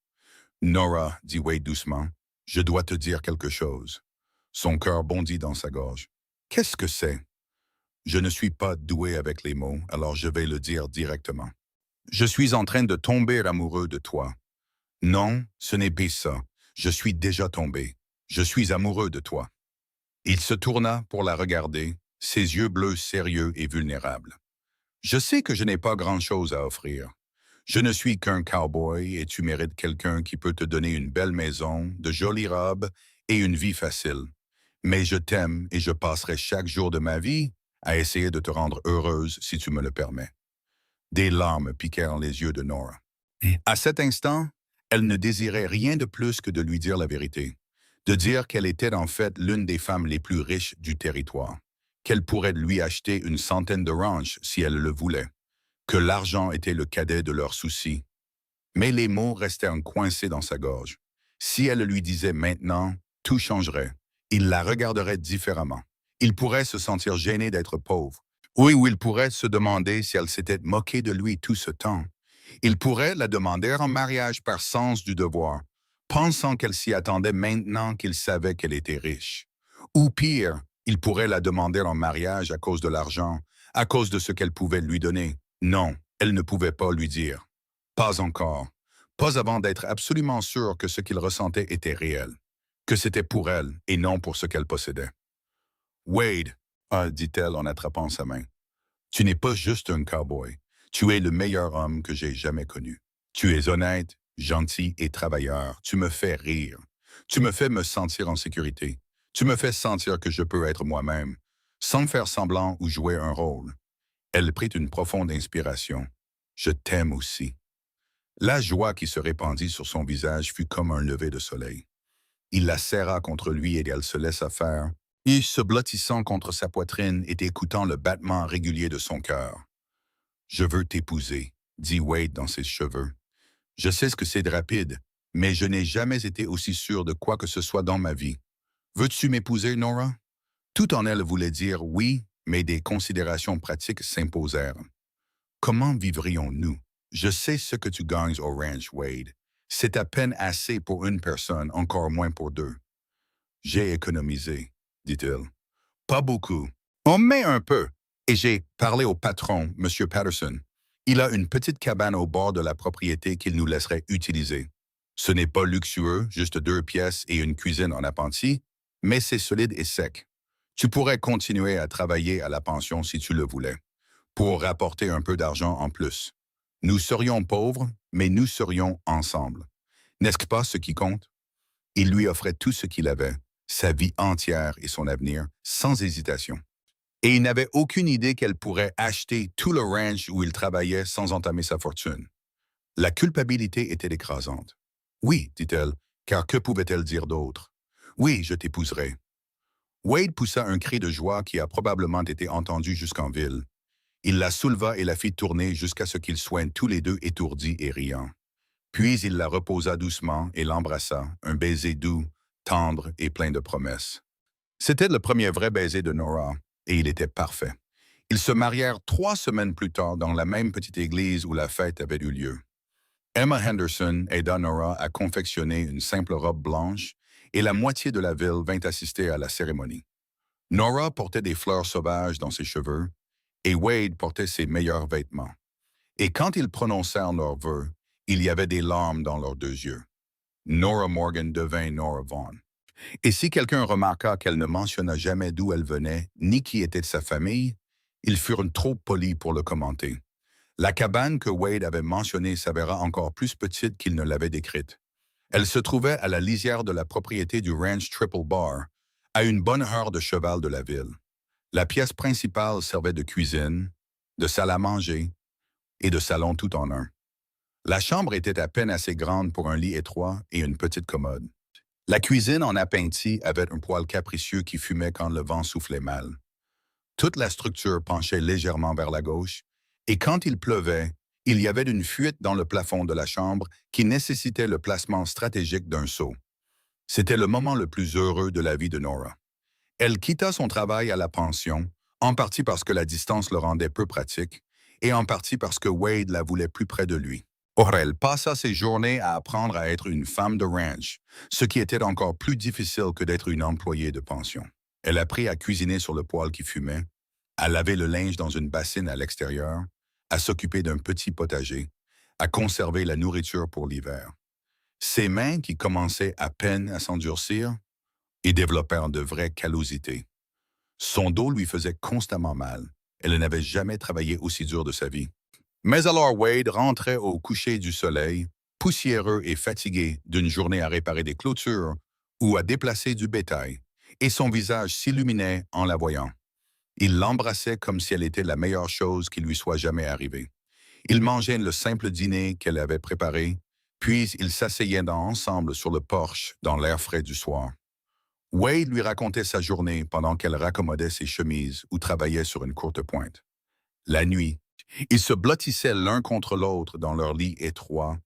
Speaker 1: Nora, dit Wade doucement, je dois te dire quelque chose. Son cœur bondit dans sa gorge. Qu'est-ce que c'est? Je ne suis pas doué avec les mots, alors je vais le dire directement. Je suis en train de tomber amoureux de toi. Non, ce n'est pas ça. Je suis déjà tombé. Je suis amoureux de toi. Il se tourna pour la regarder, ses yeux bleus sérieux et vulnérables. Je sais que je n'ai pas grand-chose à offrir. Je ne suis qu'un cowboy et tu mérites quelqu'un qui peut te donner une belle maison, de jolies robes et une vie facile. Mais je t'aime et je passerai chaque jour de ma vie à essayer de te rendre heureuse si tu me le permets. Des larmes piquèrent les yeux de Nora. À cet instant, elle ne désirait rien de plus que de lui dire la vérité, de dire qu'elle était en fait l'une des femmes les plus riches du territoire, qu'elle pourrait lui acheter une centaine de ranchs si elle le voulait, que l'argent était le cadet de leurs soucis. Mais les mots restèrent coincés dans sa gorge. Si elle lui disait maintenant, tout changerait. Il la regarderait différemment. Il pourrait se sentir gêné d'être pauvre. Oui, ou il pourrait se demander si elle s'était moquée de lui tout ce temps. Il pourrait la demander en mariage par sens du devoir, pensant qu'elle s'y attendait maintenant qu'il savait qu'elle était riche. Ou pire, il pourrait la demander en mariage à cause de l'argent, à cause de ce qu'elle pouvait lui donner. Non, elle ne pouvait pas lui dire. Pas encore. Pas avant d'être absolument sûre que ce qu'il ressentait était réel, que c'était pour elle et non pour ce qu'elle possédait. Wade, dit-elle en attrapant sa main, tu n'es pas juste un cowboy. Tu es le meilleur homme que j'ai jamais connu. Tu es honnête, gentil et travailleur. Tu me fais rire. Tu me fais me sentir en sécurité. Tu me fais sentir que je peux être moi-même, sans faire semblant ou jouer un rôle. Elle prit une profonde inspiration. Je t'aime aussi. La joie qui se répandit sur son visage fut comme un lever de soleil. Il la serra contre lui et elle se laissa faire, et se blottissant contre sa poitrine et écoutant le battement régulier de son cœur. Je veux t'épouser, dit Wade dans ses cheveux. Je sais ce que c'est de rapide, mais je n'ai jamais été aussi sûr de quoi que ce soit dans ma vie. Veux-tu m'épouser, Nora? Tout en elle voulait dire oui, mais des considérations pratiques s'imposèrent. Comment vivrions-nous? Je sais ce que tu gagnes au ranch, Wade. C'est à peine assez pour une personne, encore moins pour deux. J'ai économisé, dit-il. Pas beaucoup. On met un peu. Et j'ai parlé au patron, M. Patterson. Il a une petite cabane au bord de la propriété qu'il nous laisserait utiliser. Ce n'est pas luxueux, juste 2 pièces et une cuisine en appentis, mais c'est solide et sec. Tu pourrais continuer à travailler à la pension si tu le voulais, pour rapporter un peu d'argent en plus. Nous serions pauvres, mais nous serions ensemble. N'est-ce pas ce qui compte? Il lui offrait tout ce qu'il avait, sa vie entière et son avenir, sans hésitation. Et il n'avait aucune idée qu'elle pourrait acheter tout le ranch où il travaillait sans entamer sa fortune. La culpabilité était écrasante. Oui, dit-elle, car que pouvait-elle dire d'autre? Oui, je t'épouserai. Wade poussa un cri de joie qui a probablement été entendu jusqu'en ville. Il la souleva et la fit tourner jusqu'à ce qu'ils soient tous les deux étourdis et riants. Puis il la reposa doucement et l'embrassa, un baiser doux, tendre et plein de promesses. C'était le premier vrai baiser de Nora, et il était parfait. Ils se marièrent 3 semaines plus tard dans la même petite église où la fête avait eu lieu. Emma Henderson aida Nora à confectionner une simple robe blanche, et la moitié de la ville vint assister à la cérémonie. Nora portait des fleurs sauvages dans ses cheveux, et Wade portait ses meilleurs vêtements. Et quand ils prononcèrent leurs vœux, il y avait des larmes dans leurs 2 yeux. Nora Morgan devint Nora Vaughn. Et si quelqu'un remarqua qu'elle ne mentionna jamais d'où elle venait, ni qui était de sa famille, ils furent trop polis pour le commenter. La cabane que Wade avait mentionnée s'avéra encore plus petite qu'il ne l'avait décrite. Elle se trouvait à la lisière de la propriété du ranch Triple Bar, à une bonne heure de cheval de la ville. La pièce principale servait de cuisine, de salle à manger et de salon tout en un. La chambre était à peine assez grande pour un lit étroit et une petite commode. La cuisine en appentis avait un poêle capricieux qui fumait quand le vent soufflait mal. Toute la structure penchait légèrement vers la gauche, et quand il pleuvait, il y avait une fuite dans le plafond de la chambre qui nécessitait le placement stratégique d'un seau. C'était le moment le plus heureux de la vie de Nora. Elle quitta son travail à la pension, en partie parce que la distance le rendait peu pratique, et en partie parce que Wade la voulait plus près de lui. Or, elle passa ses journées à apprendre à être une femme de ranch, ce qui était encore plus difficile que d'être une employée de pension. Elle apprit à cuisiner sur le poêle qui fumait, à laver le linge dans une bassine à l'extérieur, à s'occuper d'un petit potager, à conserver la nourriture pour l'hiver. Ses mains, qui commençaient à peine à s'endurcir, et développèrent de vraies callosités. Son dos lui faisait constamment mal. Elle n'avait jamais travaillé aussi dur de sa vie. Mais alors Wade rentrait au coucher du soleil, poussiéreux et fatigué d'une journée à réparer des clôtures ou à déplacer du bétail, et son visage s'illuminait en la voyant. Il l'embrassait comme si elle était la meilleure chose qui lui soit jamais arrivée. Ils mangeaient le simple dîner qu'elle avait préparé, puis ils s'asseyaient ensemble sur le porche dans l'air frais du soir. Wade lui racontait sa journée pendant qu'elle raccommodait ses chemises ou travaillait sur une courte pointe. La nuit, ils se blottissaient l'un contre l'autre dans leur lit étroit,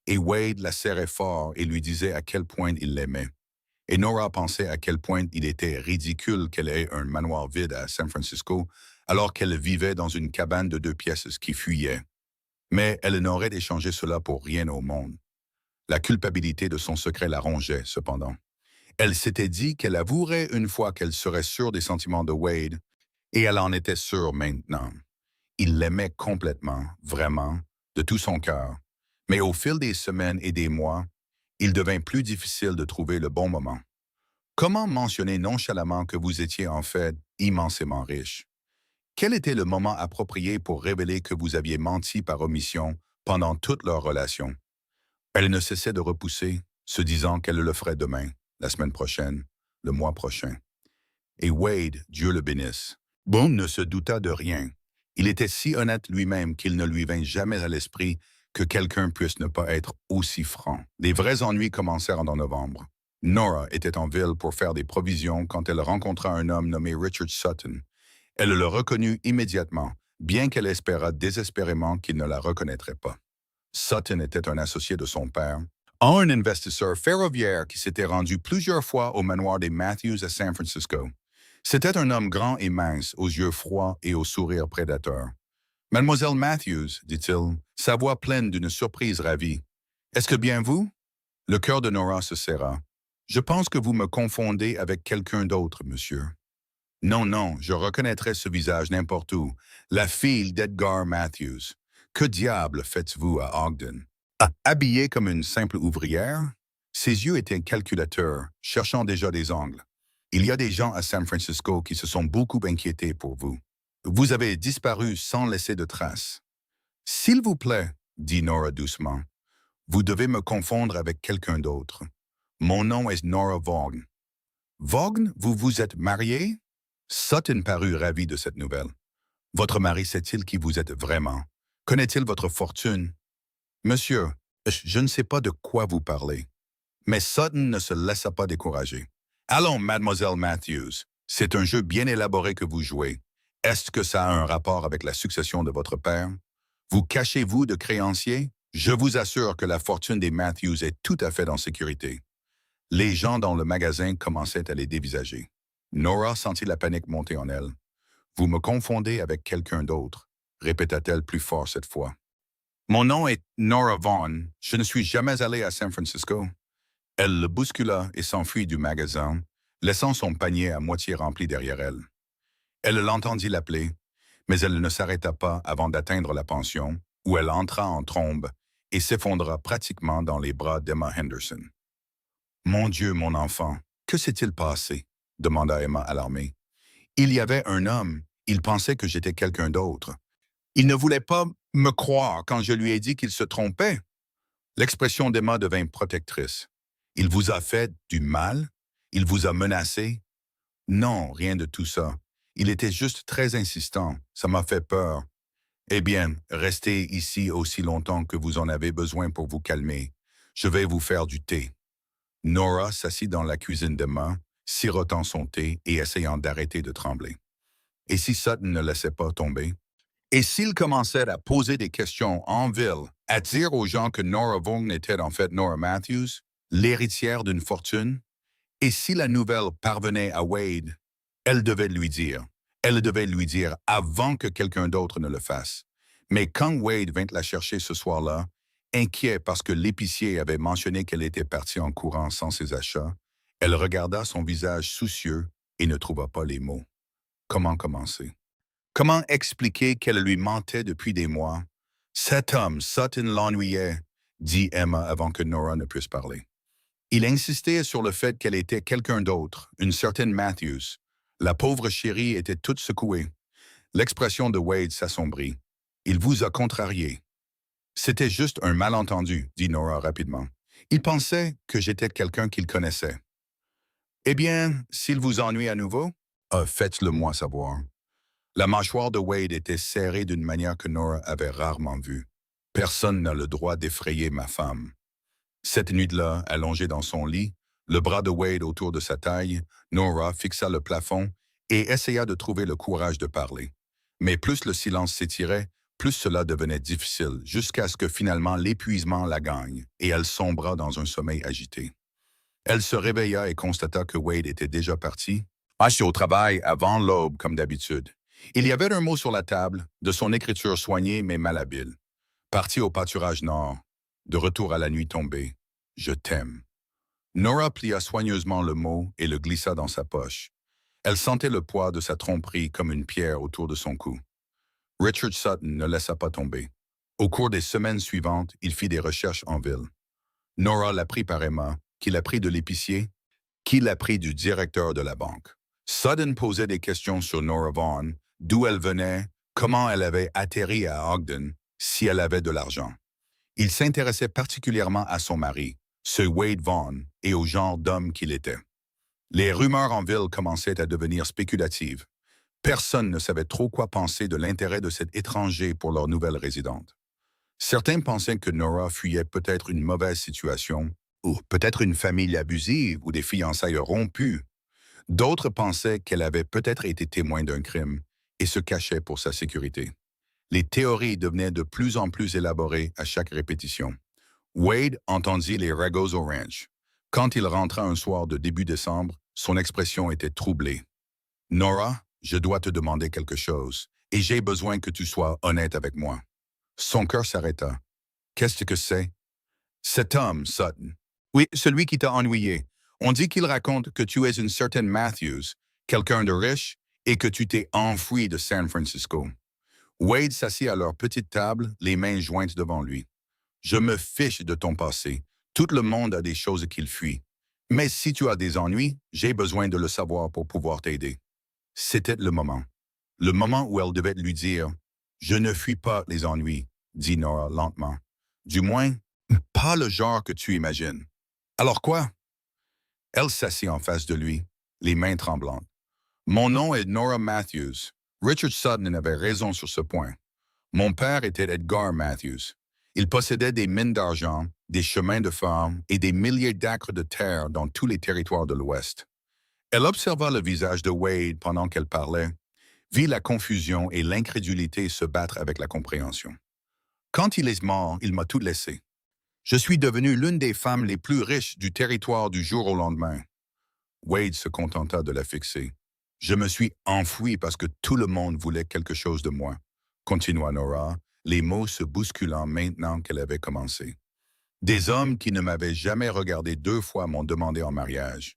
Speaker 1: et Wade la serrait fort et lui disait à quel point il l'aimait. Et Nora pensait à quel point il était ridicule qu'elle ait un manoir vide à San Francisco alors qu'elle vivait dans une cabane de 2 pièces qui fuyait. Mais elle n'aurait échangé cela pour rien au monde. La culpabilité de son secret la rongeait, cependant. Elle s'était dit qu'elle avouerait une fois qu'elle serait sûre des sentiments de Wade, et elle en était sûre maintenant. Il l'aimait complètement, vraiment, de tout son cœur. Mais au fil des semaines et des mois, il devint plus difficile de trouver le bon moment. Comment mentionner nonchalamment que vous étiez en fait immensément riche? Quel était le moment approprié pour révéler que vous aviez menti par omission pendant toute leur relation? Elle ne cessait de repousser, se disant qu'elle le ferait demain, la semaine prochaine, le mois prochain. Et Wade, Dieu le bénisse, Boone ne se douta de rien. Il était si honnête lui-même qu'il ne lui vint jamais à l'esprit que quelqu'un puisse ne pas être aussi franc. Les vrais ennuis commencèrent en novembre. Nora était en ville pour faire des provisions quand elle rencontra un homme nommé Richard Sutton. Elle le reconnut immédiatement, bien qu'elle espéra désespérément qu'il ne la reconnaîtrait pas. Sutton était un associé de son père, un investisseur ferroviaire qui s'était rendu plusieurs fois au manoir des Matthews à San Francisco. C'était un homme grand et mince, aux yeux froids et au sourire prédateur. « Mademoiselle Matthews, dit-il, sa voix pleine d'une surprise ravie. Est-ce que bien vous? » Le cœur de Nora se serra. « Je pense que vous me confondez avec quelqu'un d'autre, monsieur. » « Non, non, je reconnaîtrais ce visage n'importe où. La fille d'Edgar Matthews. Que diable faites-vous à Ogden? » Habillée comme une simple ouvrière, ses yeux étaient calculateurs, cherchant déjà des angles. « Il y a des gens à San Francisco qui se sont beaucoup inquiétés pour vous. Vous avez disparu sans laisser de traces. »« S'il vous plaît, dit Nora doucement, vous devez me confondre avec quelqu'un d'autre. Mon nom est Nora Vaughn. »« Vaughn, vous vous êtes mariée? » Sutton parut ravi de cette nouvelle. « Votre mari sait-il qui vous êtes vraiment? Connaît-il votre fortune? »« Monsieur, je ne sais pas de quoi vous parlez. » Mais Sutton ne se laissa pas décourager. « Allons, mademoiselle Matthews, c'est un jeu bien élaboré que vous jouez. Est-ce que ça a un rapport avec la succession de votre père? Vous cachez-vous de créanciers? Je vous assure que la fortune des Matthews est tout à fait en sécurité. » Les gens dans le magasin commençaient à les dévisager. Nora sentit la panique monter en elle. « Vous me confondez avec quelqu'un d'autre, » répéta-t-elle plus fort cette fois. « Mon nom est Nora Vaughn. Je ne suis jamais allée à San Francisco. » Elle le bouscula et s'enfuit du magasin, laissant son panier à moitié rempli derrière elle. Elle l'entendit l'appeler, mais elle ne s'arrêta pas avant d'atteindre la pension, où elle entra en trombe et s'effondra pratiquement dans les bras d'Emma Henderson. « Mon Dieu, mon enfant, que s'est-il passé? » demanda Emma alarmée. « Il y avait un homme, il pensait que j'étais quelqu'un d'autre. Il ne voulait pas me croire quand je lui ai dit qu'il se trompait. » L'expression d'Emma devint protectrice. « Il vous a fait du mal? Il vous a menacé? » « Non, rien de tout ça. Il était juste très insistant. Ça m'a fait peur. »« Eh bien, restez ici aussi longtemps que vous en avez besoin pour vous calmer. Je vais vous faire du thé. » Nora s'assit dans la cuisine d'Emma, sirotant son thé et essayant d'arrêter de trembler. Et si Sutton ne laissait pas tomber? Et s'il commençait à poser des questions en ville, à dire aux gens que Nora Vaughn était en fait Nora Matthews, l'héritière d'une fortune? Et si la nouvelle parvenait à Wade, elle devait lui dire. Elle devait lui dire avant que quelqu'un d'autre ne le fasse. Mais quand Wade vint la chercher ce soir-là, inquiet parce que l'épicier avait mentionné qu'elle était partie en courant sans ses achats, elle regarda son visage soucieux et ne trouva pas les mots. Comment commencer? Comment expliquer qu'elle lui mentait depuis des mois? Cet homme, Sutton, l'ennuyait, dit Emma avant que Nora ne puisse parler. Il insistait sur le fait qu'elle était quelqu'un d'autre, une certaine Matthews. La pauvre chérie était toute secouée. L'expression de Wade s'assombrit. Il vous a contrarié. C'était juste un malentendu, dit Nora rapidement. Il pensait que j'étais quelqu'un qu'il connaissait. Eh bien, s'il vous ennuie à nouveau, faites-le moi savoir. La mâchoire de Wade était serrée d'une manière que Nora avait rarement vue. Personne n'a le droit d'effrayer ma femme. Cette nuit-là, allongée dans son lit, le bras de Wade autour de sa taille, Nora fixa le plafond et essaya de trouver le courage de parler. Mais plus le silence s'étirait, plus cela devenait difficile, jusqu'à ce que finalement l'épuisement la gagne, et elle sombra dans un sommeil agité. Elle se réveilla et constata que Wade était déjà parti, assis au travail avant l'aube comme d'habitude. Il y avait un mot sur la table, de son écriture soignée mais malhabile. Parti au pâturage nord, de retour à la nuit tombée, je t'aime. Nora plia soigneusement le mot et le glissa dans sa poche. Elle sentait le poids de sa tromperie comme une pierre autour de son cou. Richard Sutton ne laissa pas tomber. Au cours des semaines suivantes, il fit des recherches en ville. Nora l'apprit par Emma, qui l'apprit de l'épicier, qui l'apprit du directeur de la banque. Sutton posait des questions sur Nora Vaughn, d'où elle venait, comment elle avait atterri à Ogden, si elle avait de l'argent. Il s'intéressait particulièrement à son mari, ce Wade Vaughn et au genre d'homme qu'il était. Les rumeurs en ville commençaient à devenir spéculatives. Personne ne savait trop quoi penser de l'intérêt de cet étranger pour leur nouvelle résidente. Certains pensaient que Nora fuyait peut-être une mauvaise situation, ou peut-être une famille abusive ou des fiançailles rompues. D'autres pensaient qu'elle avait peut-être été témoin d'un crime et se cachait pour sa sécurité. Les théories devenaient de plus en plus élaborées à chaque répétition. Wade entendit les ragots au ranch. Quand il rentra un soir de début décembre, son expression était troublée. « Nora, je dois te demander quelque chose, et j'ai besoin que tu sois honnête avec moi. » Son cœur s'arrêta. « Qu'est-ce que c'est? » « Cet homme, Sutton. Oui, celui qui t'a ennuyé. On dit qu'il raconte que tu es une certaine Matthews, quelqu'un de riche, et que tu t'es enfoui de San Francisco. » Wade s'assit à leur petite table, les mains jointes devant lui. « Je me fiche de ton passé. Tout le monde a des choses qu'il fuit. Mais si tu as des ennuis, j'ai besoin de le savoir pour pouvoir t'aider. » C'était le moment. Le moment où elle devait lui dire « Je ne fuis pas les ennuis », dit Nora lentement. « Du moins, pas le genre que tu imagines. » « Alors quoi? » Elle s'assit en face de lui, les mains tremblantes. « Mon nom est Nora Matthews. Richard Sutton avait raison sur ce point. Mon père était Edgar Matthews. Il possédait des mines d'argent, des chemins de fer et des milliers d'acres de terre dans tous les territoires de l'Ouest. » Elle observa le visage de Wade pendant qu'elle parlait, vit la confusion et l'incrédulité se battre avec la compréhension. « Quand il est mort, il m'a tout laissé. Je suis devenue l'une des femmes les plus riches du territoire du jour au lendemain. » Wade se contenta de la fixer. « Je me suis enfoui parce que tout le monde voulait quelque chose de moi, » continua Nora, les mots se bousculant maintenant qu'elle avait commencé. « Des hommes qui ne m'avaient jamais regardé 2 fois m'ont demandé en mariage.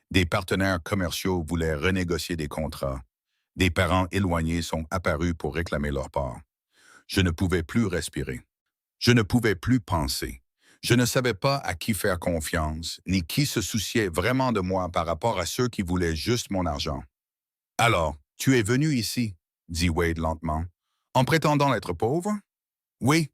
Speaker 1: Des partenaires commerciaux voulaient renégocier des contrats. Des parents éloignés sont apparus pour réclamer leur part. Je ne pouvais plus respirer. Je ne pouvais plus penser. Je ne savais pas à qui faire confiance, ni qui se souciait vraiment de moi par rapport à ceux qui voulaient juste mon argent. « Alors, tu es venu ici, » dit Wade lentement, « en prétendant être pauvre? » « Oui,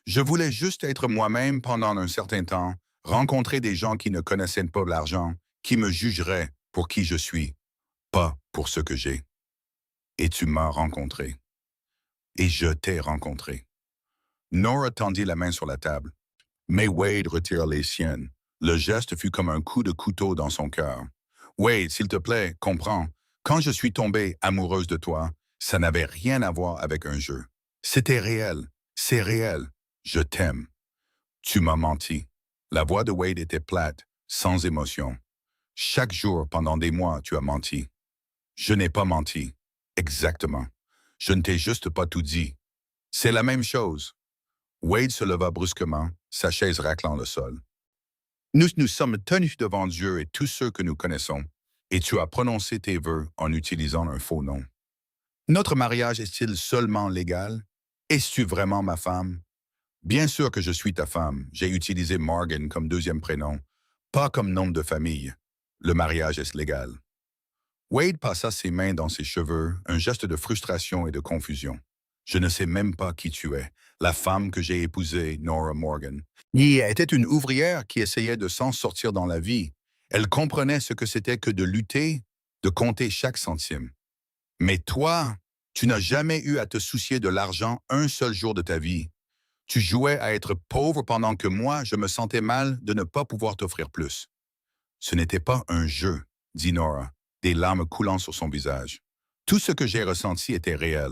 Speaker 1: je voulais juste être moi-même pendant un certain temps, rencontrer des gens qui ne connaissaient pas l'argent, qui me jugeraient pour qui je suis, pas pour ce que j'ai. Et tu m'as rencontré. Et je t'ai rencontré. » Nora tendit la main sur la table. Mais Wade retira les siennes. Le geste fut comme un coup de couteau dans son cœur. « Wade, s'il te plaît, comprends. Quand je suis tombée amoureuse de toi, ça n'avait rien à voir avec un jeu. C'était réel. C'est réel. Je t'aime. » Tu m'as menti. La voix de Wade était plate, sans émotion. Chaque jour, pendant des mois, tu as menti. Je n'ai pas menti. Exactement. Je ne t'ai juste pas tout dit. C'est la même chose. Wade se leva brusquement, sa chaise raclant le sol. Nous nous sommes tenus devant Dieu et tous ceux que nous connaissons, et tu as prononcé tes vœux en utilisant un faux nom. Notre mariage est-il seulement légal? Es-tu vraiment ma femme? Bien sûr que je suis ta femme. J'ai utilisé Morgan comme deuxième prénom, pas comme nom de famille. Le mariage est légal. Wade passa ses mains dans ses cheveux, un geste de frustration et de confusion. Je ne sais même pas qui tu es. La femme que j'ai épousée, Nora Morgan, était une ouvrière qui essayait de s'en sortir dans la vie. Elle comprenait ce que c'était que de lutter, de compter chaque centime. Mais toi, tu n'as jamais eu à te soucier de l'argent un seul jour de ta vie. Tu jouais à être pauvre pendant que moi, je me sentais mal de ne pas pouvoir t'offrir plus. Ce n'était pas un jeu, dit Nora, des larmes coulant sur son visage. Tout ce que j'ai ressenti était réel.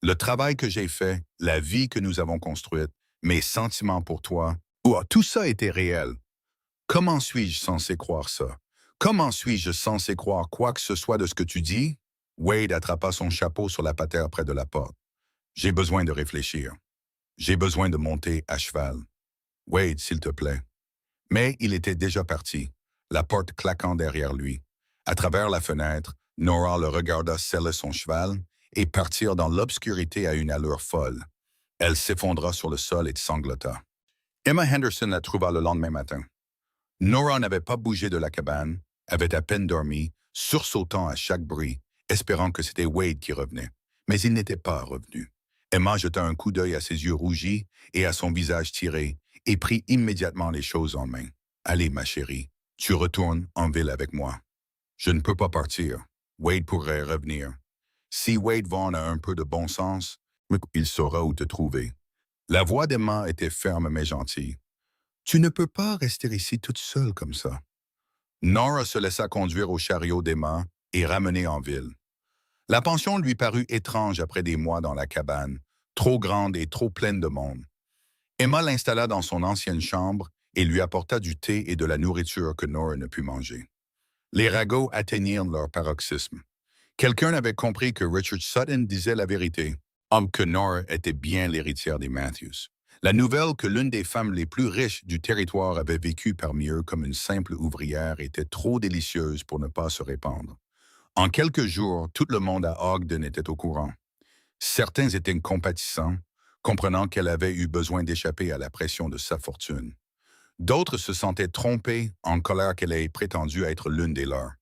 Speaker 1: Le travail que j'ai fait, la vie que nous avons construite, mes sentiments pour toi, tout ça était réel. Comment suis-je censé croire ça? Comment suis-je censé croire quoi que ce soit de ce que tu dis? Wade attrapa son chapeau sur la patère près de la porte. J'ai besoin de réfléchir. J'ai besoin de monter à cheval. Wade, s'il te plaît. Mais il était déjà parti, la porte claquant derrière lui. À travers la fenêtre, Nora le regarda seller son cheval et partir dans l'obscurité à une allure folle. Elle s'effondra sur le sol et sanglota. Emma Henderson la trouva le lendemain matin. Nora n'avait pas bougé de la cabane, avait à peine dormi, sursautant à chaque bruit, espérant que c'était Wade qui revenait. Mais il n'était pas revenu. Emma jeta un coup d'œil à ses yeux rougis et à son visage tiré et prit immédiatement les choses en main. Allez, ma chérie, tu retournes en ville avec moi. Je ne peux pas partir. Wade pourrait revenir. Si Wade Vaughn a un peu de bon sens, il saura où te trouver. La voix d'Emma était ferme mais gentille. Tu ne peux pas rester ici toute seule comme ça. Nora se laissa conduire au chariot d'Emma et ramener en ville. La pension lui parut étrange après des mois dans la cabane, trop grande et trop pleine de monde. Emma l'installa dans son ancienne chambre et lui apporta du thé et de la nourriture que Nora ne put manger. Les ragots atteignirent leur paroxysme. Quelqu'un avait compris que Richard Sutton disait la vérité, homme que Nora était bien l'héritière des Matthews. La nouvelle que l'une des femmes les plus riches du territoire avait vécu parmi eux comme une simple ouvrière était trop délicieuse pour ne pas se répandre. En quelques jours, tout le monde à Ogden était au courant. Certains étaient compatissants, comprenant qu'elle avait eu besoin d'échapper à la pression de sa fortune. D'autres se sentaient trompés, en colère qu'elle ait prétendu être l'une des leurs.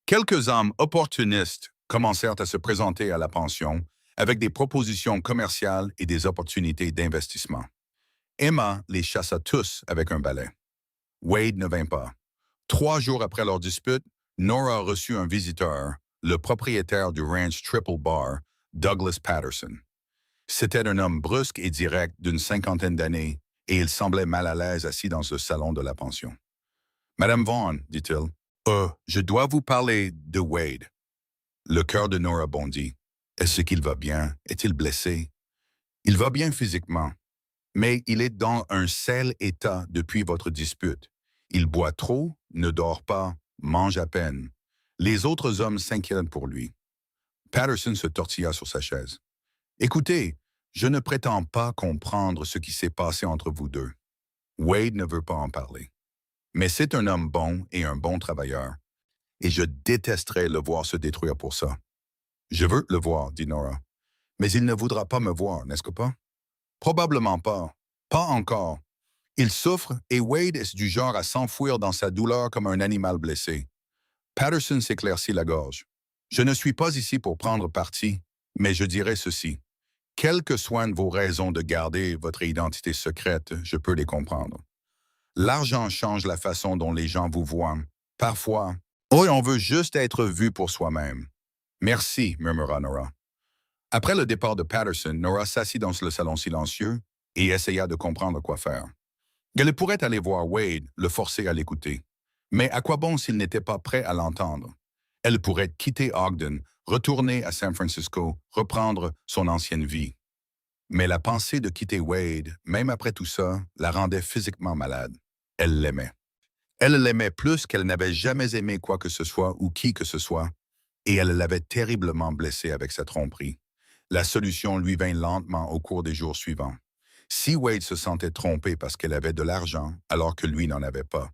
Speaker 1: Quelques hommes opportunistes commencèrent à se présenter à la pension avec des propositions commerciales et des opportunités d'investissement. Emma les chassa tous avec un balai. Wade ne vint pas. 3 jours après leur dispute, Nora reçut un visiteur, le propriétaire du ranch Triple Bar, Douglas Patterson. C'était un homme brusque et direct d'une 50aine d'années, et il semblait mal à l'aise assis dans le salon de la pension. « Madame Vaughn, dit-il, je dois vous parler de Wade. » Le cœur de Nora bondit. Est-ce qu'il va bien? Est-il blessé? Il va bien physiquement, mais il est dans un sale état depuis votre dispute. Il boit trop, ne dort pas, mange à peine. Les autres hommes s'inquiètent pour lui. Patterson se tortilla sur sa chaise. Écoutez, je ne prétends pas comprendre ce qui s'est passé entre vous deux. Wade ne veut pas en parler. Mais c'est un homme bon et un bon travailleur. Et je détesterais le voir se détruire pour ça. Je veux le voir, dit Nora. Mais il ne voudra pas me voir, n'est-ce pas? Probablement pas. Pas encore. Il souffre et Wade est du genre à s'enfouir dans sa douleur comme un animal blessé. Patterson s'éclaircit la gorge. Je ne suis pas ici pour prendre parti, mais je dirais ceci. Quelles que soient vos raisons de garder votre identité secrète, je peux les comprendre. L'argent change la façon dont les gens vous voient. Parfois, on veut juste être vu pour soi-même. Merci, murmura Nora. Après le départ de Patterson, Nora s'assit dans le salon silencieux et essaya de comprendre quoi faire. Elle pourrait aller voir Wade, le forcer à l'écouter. Mais à quoi bon s'il n'était pas prêt à l'entendre? Elle pourrait quitter Ogden, retourner à San Francisco, reprendre son ancienne vie. Mais la pensée de quitter Wade, même après tout ça, la rendait physiquement malade. Elle l'aimait. Elle l'aimait plus qu'elle n'avait jamais aimé quoi que ce soit ou qui que ce soit, et elle l'avait terriblement blessé avec sa tromperie. La solution lui vint lentement au cours des jours suivants. Si Wade se sentait trompé parce qu'elle avait de l'argent alors que lui n'en avait pas,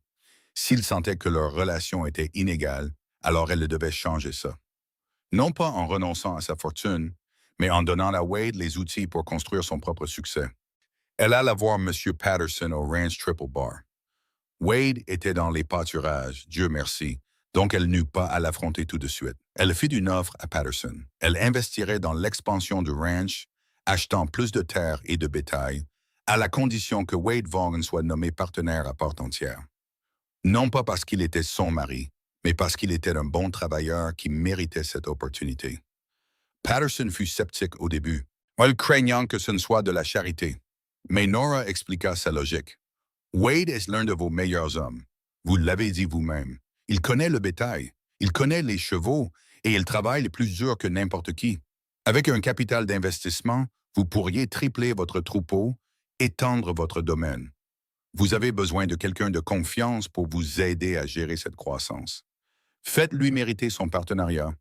Speaker 1: s'il sentait que leur relation était inégale, alors elle devait changer ça. Non pas en renonçant à sa fortune, mais en donnant à Wade les outils pour construire son propre succès. Elle alla voir M. Patterson au Ranch Triple Bar. Wade était dans les pâturages, Dieu merci, donc elle n'eut pas à l'affronter tout de suite. Elle fit une offre à Patterson. Elle investirait dans l'expansion du ranch, achetant plus de terre et de bétail, à la condition que Wade Vaughn soit nommé partenaire à part entière. Non pas parce qu'il était son mari, mais parce qu'il était un bon travailleur qui méritait cette opportunité. Patterson fut sceptique au début, craignant que ce ne soit de la charité. Mais Nora expliqua sa logique. Wade est l'un de vos meilleurs hommes. Vous l'avez dit vous-même. Il connaît le bétail, il connaît les chevaux et il travaille plus dur que n'importe qui. Avec un capital d'investissement, vous pourriez tripler votre troupeau, étendre votre domaine. Vous avez besoin de quelqu'un de confiance pour vous aider à gérer cette croissance. Faites-lui mériter son partenariat,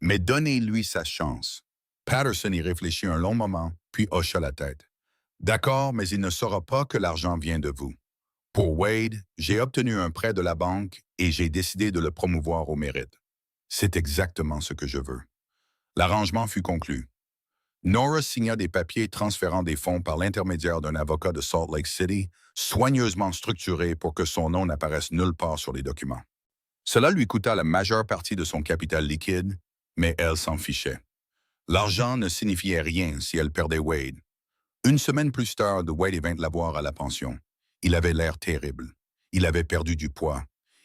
Speaker 1: mais donnez-lui sa chance. Patterson y réfléchit un long moment, puis hocha la tête. D'accord, mais il ne saura pas que l'argent vient de vous. Pour Wade, j'ai obtenu un prêt de la banque et j'ai décidé de le promouvoir au mérite. C'est exactement ce que je veux. L'arrangement fut conclu. Nora signa des papiers transférant des fonds par l'intermédiaire d'un avocat de Salt Lake City, soigneusement structuré pour que son nom n'apparaisse nulle part sur les documents. Cela lui coûta la majeure partie de son capital liquide, mais elle s'en fichait. L'argent ne signifiait rien si elle perdait Wade. Une semaine plus tard, Wade vint la voir à la pension. Il avait l'air terrible. Il avait perdu du poids.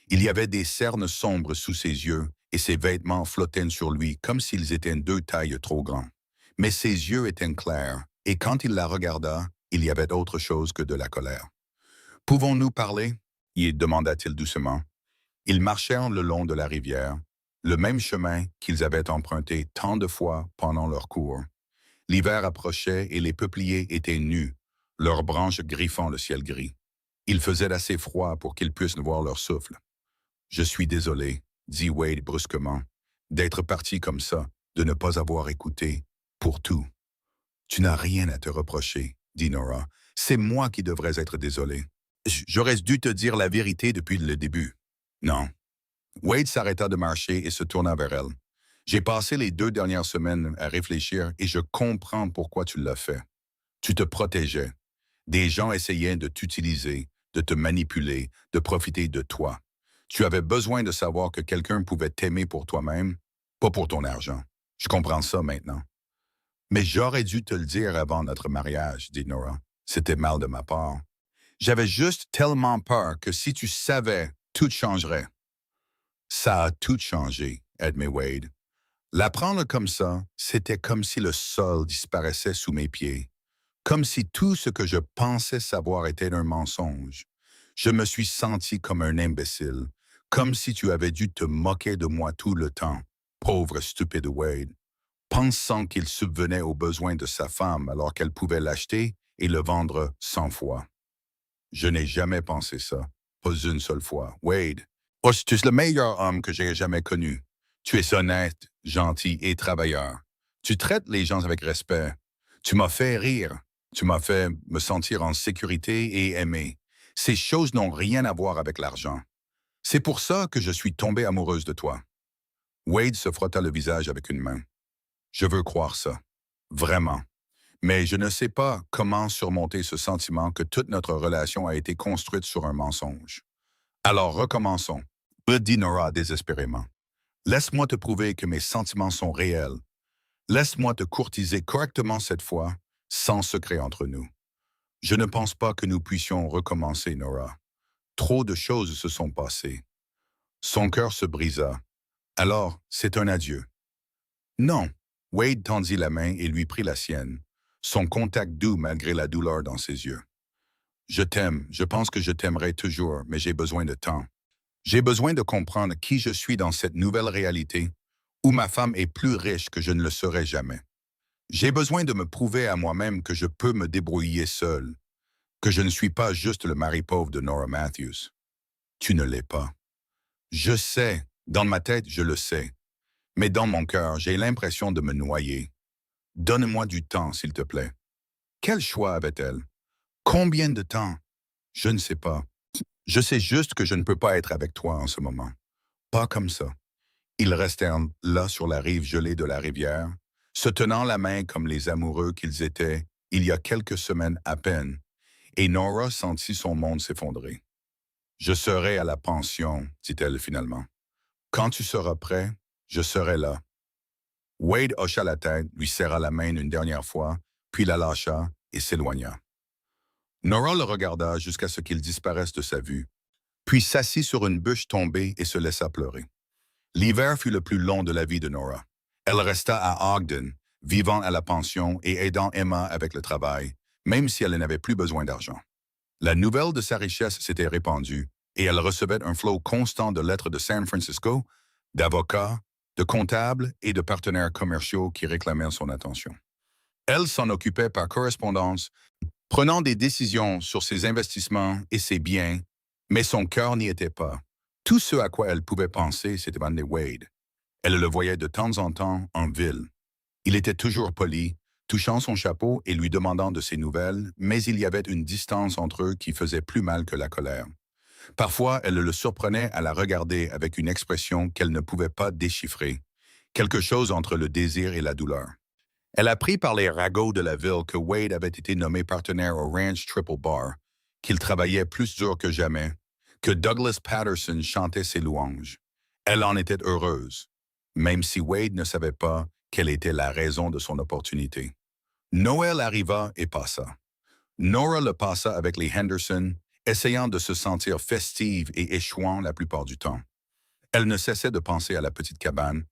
Speaker 1: Il y avait des cernes sombres sous ses yeux et ses vêtements flottaient sur lui comme s'ils étaient 2 tailles trop grands. Mais ses yeux étaient clairs et quand il la regarda, il y avait autre chose que de la colère. « Pouvons-nous parler ?» il demanda-t-il doucement. Ils marchèrent le long de la rivière, le même chemin qu'ils avaient emprunté tant de fois pendant leur cours. L'hiver approchait et les peupliers étaient nus, leurs branches griffant le ciel gris. Il faisait assez froid pour qu'ils puissent voir leur souffle. « Je suis désolé, » dit Wade brusquement, « d'être parti comme ça, de ne pas avoir écouté, pour tout. »« Tu n'as rien à te reprocher, » dit Nora. « C'est moi qui devrais être désolé. J'aurais dû te dire la vérité depuis le début. » « Non. » Wade s'arrêta de marcher et se tourna vers elle. « J'ai passé les 2 dernières semaines à réfléchir et je comprends pourquoi tu l'as fait. Tu te protégeais. Des gens essayaient de t'utiliser, de te manipuler, de profiter de toi. Tu avais besoin de savoir que quelqu'un pouvait t'aimer pour toi-même, pas pour ton argent. Je comprends ça maintenant. »« Mais j'aurais dû te le dire avant notre mariage, » dit Nora. « C'était mal de ma part. J'avais juste tellement peur que si tu savais, tout changerait. » « Ça a tout changé, » admet Wade. « L'apprendre comme ça, c'était comme si le sol disparaissait sous mes pieds. Comme si tout ce que je pensais savoir était un mensonge. Je me suis senti comme un imbécile, comme si tu avais dû te moquer de moi tout le temps. Pauvre stupide Wade, pensant qu'il subvenait aux besoins de sa femme alors qu'elle pouvait l'acheter et le vendre 100 fois. Je n'ai jamais pensé ça, pas une seule fois. Wade, oh, tu es le meilleur homme que j'ai jamais connu. Tu es honnête, gentil et travailleur. Tu traites les gens avec respect. Tu m'as fait rire. Tu m'as fait me sentir en sécurité et aimé. Ces choses n'ont rien à voir avec l'argent. C'est pour ça que je suis tombée amoureuse de toi. » Wade se frotta le visage avec une main. « Je veux croire ça. Vraiment. Mais je ne sais pas comment surmonter ce sentiment que toute notre relation a été construite sur un mensonge. Alors recommençons. » dit Nora désespérément. « Laisse-moi te prouver que mes sentiments sont réels. Laisse-moi te courtiser correctement cette fois, sans secret entre nous. Je ne pense pas que nous puissions recommencer, Nora. Trop de choses se sont passées. » Son cœur se brisa. « Alors, c'est un adieu. » « Non. » Wade tendit la main et lui prit la sienne, son contact doux malgré la douleur dans ses yeux. « Je t'aime, je pense que je t'aimerai toujours, mais j'ai besoin de temps. J'ai besoin de comprendre qui je suis dans cette nouvelle réalité où ma femme est plus riche que je ne le serai jamais. J'ai besoin de me prouver à moi-même que je peux me débrouiller seul, que je ne suis pas juste le mari pauvre de Nora Matthews. Tu ne l'es pas. Je sais, dans ma tête, je le sais. Mais dans mon cœur, j'ai l'impression de me noyer. Donne-moi du temps, s'il te plaît. » Quel choix avait-elle? Combien de temps? Je ne sais pas. Je sais juste que je ne peux pas être avec toi en ce moment. Pas comme ça. Ils restèrent là sur la rive gelée de la rivière, se tenant la main comme les amoureux qu'ils étaient il y a quelques semaines à peine, et Nora sentit son monde s'effondrer. « Je serai à la pension, » dit-elle finalement. « Quand tu seras prêt, je serai là. » Wade hocha la tête, lui serra la main une dernière fois, puis la lâcha et s'éloigna. Nora le regarda jusqu'à ce qu'il disparaisse de sa vue, puis s'assit sur une bûche tombée et se laissa pleurer. L'hiver fut le plus long de la vie de Nora. Elle resta à Ogden, vivant à la pension et aidant Emma avec le travail, même si elle n'avait plus besoin d'argent. La nouvelle de sa richesse s'était répandue et elle recevait un flot constant de lettres de San Francisco, d'avocats, de comptables et de partenaires commerciaux qui réclamaient son attention. Elle s'en occupait par correspondance, prenant des décisions sur ses investissements et ses biens, mais son cœur n'y était pas. Tout ce à quoi elle pouvait penser, c'était Wade. Elle le voyait de temps en temps en ville. Il était toujours poli, touchant son chapeau et lui demandant de ses nouvelles, mais il y avait une distance entre eux qui faisait plus mal que la colère. Parfois, elle le surprenait à la regarder avec une expression qu'elle ne pouvait pas déchiffrer, quelque chose entre le désir et la douleur. Elle apprit par les ragots de la ville que Wade avait été nommé partenaire au Ranch Triple Bar, qu'il travaillait plus dur que jamais, que Douglas Patterson chantait ses louanges. Elle en était heureuse, même si Wade ne savait pas quelle était la raison de son opportunité. Noël arriva et passa. Nora le passa avec les Henderson essayant de se sentir festive et échouant la plupart du temps. Elle ne cessait de penser à la petite cabane,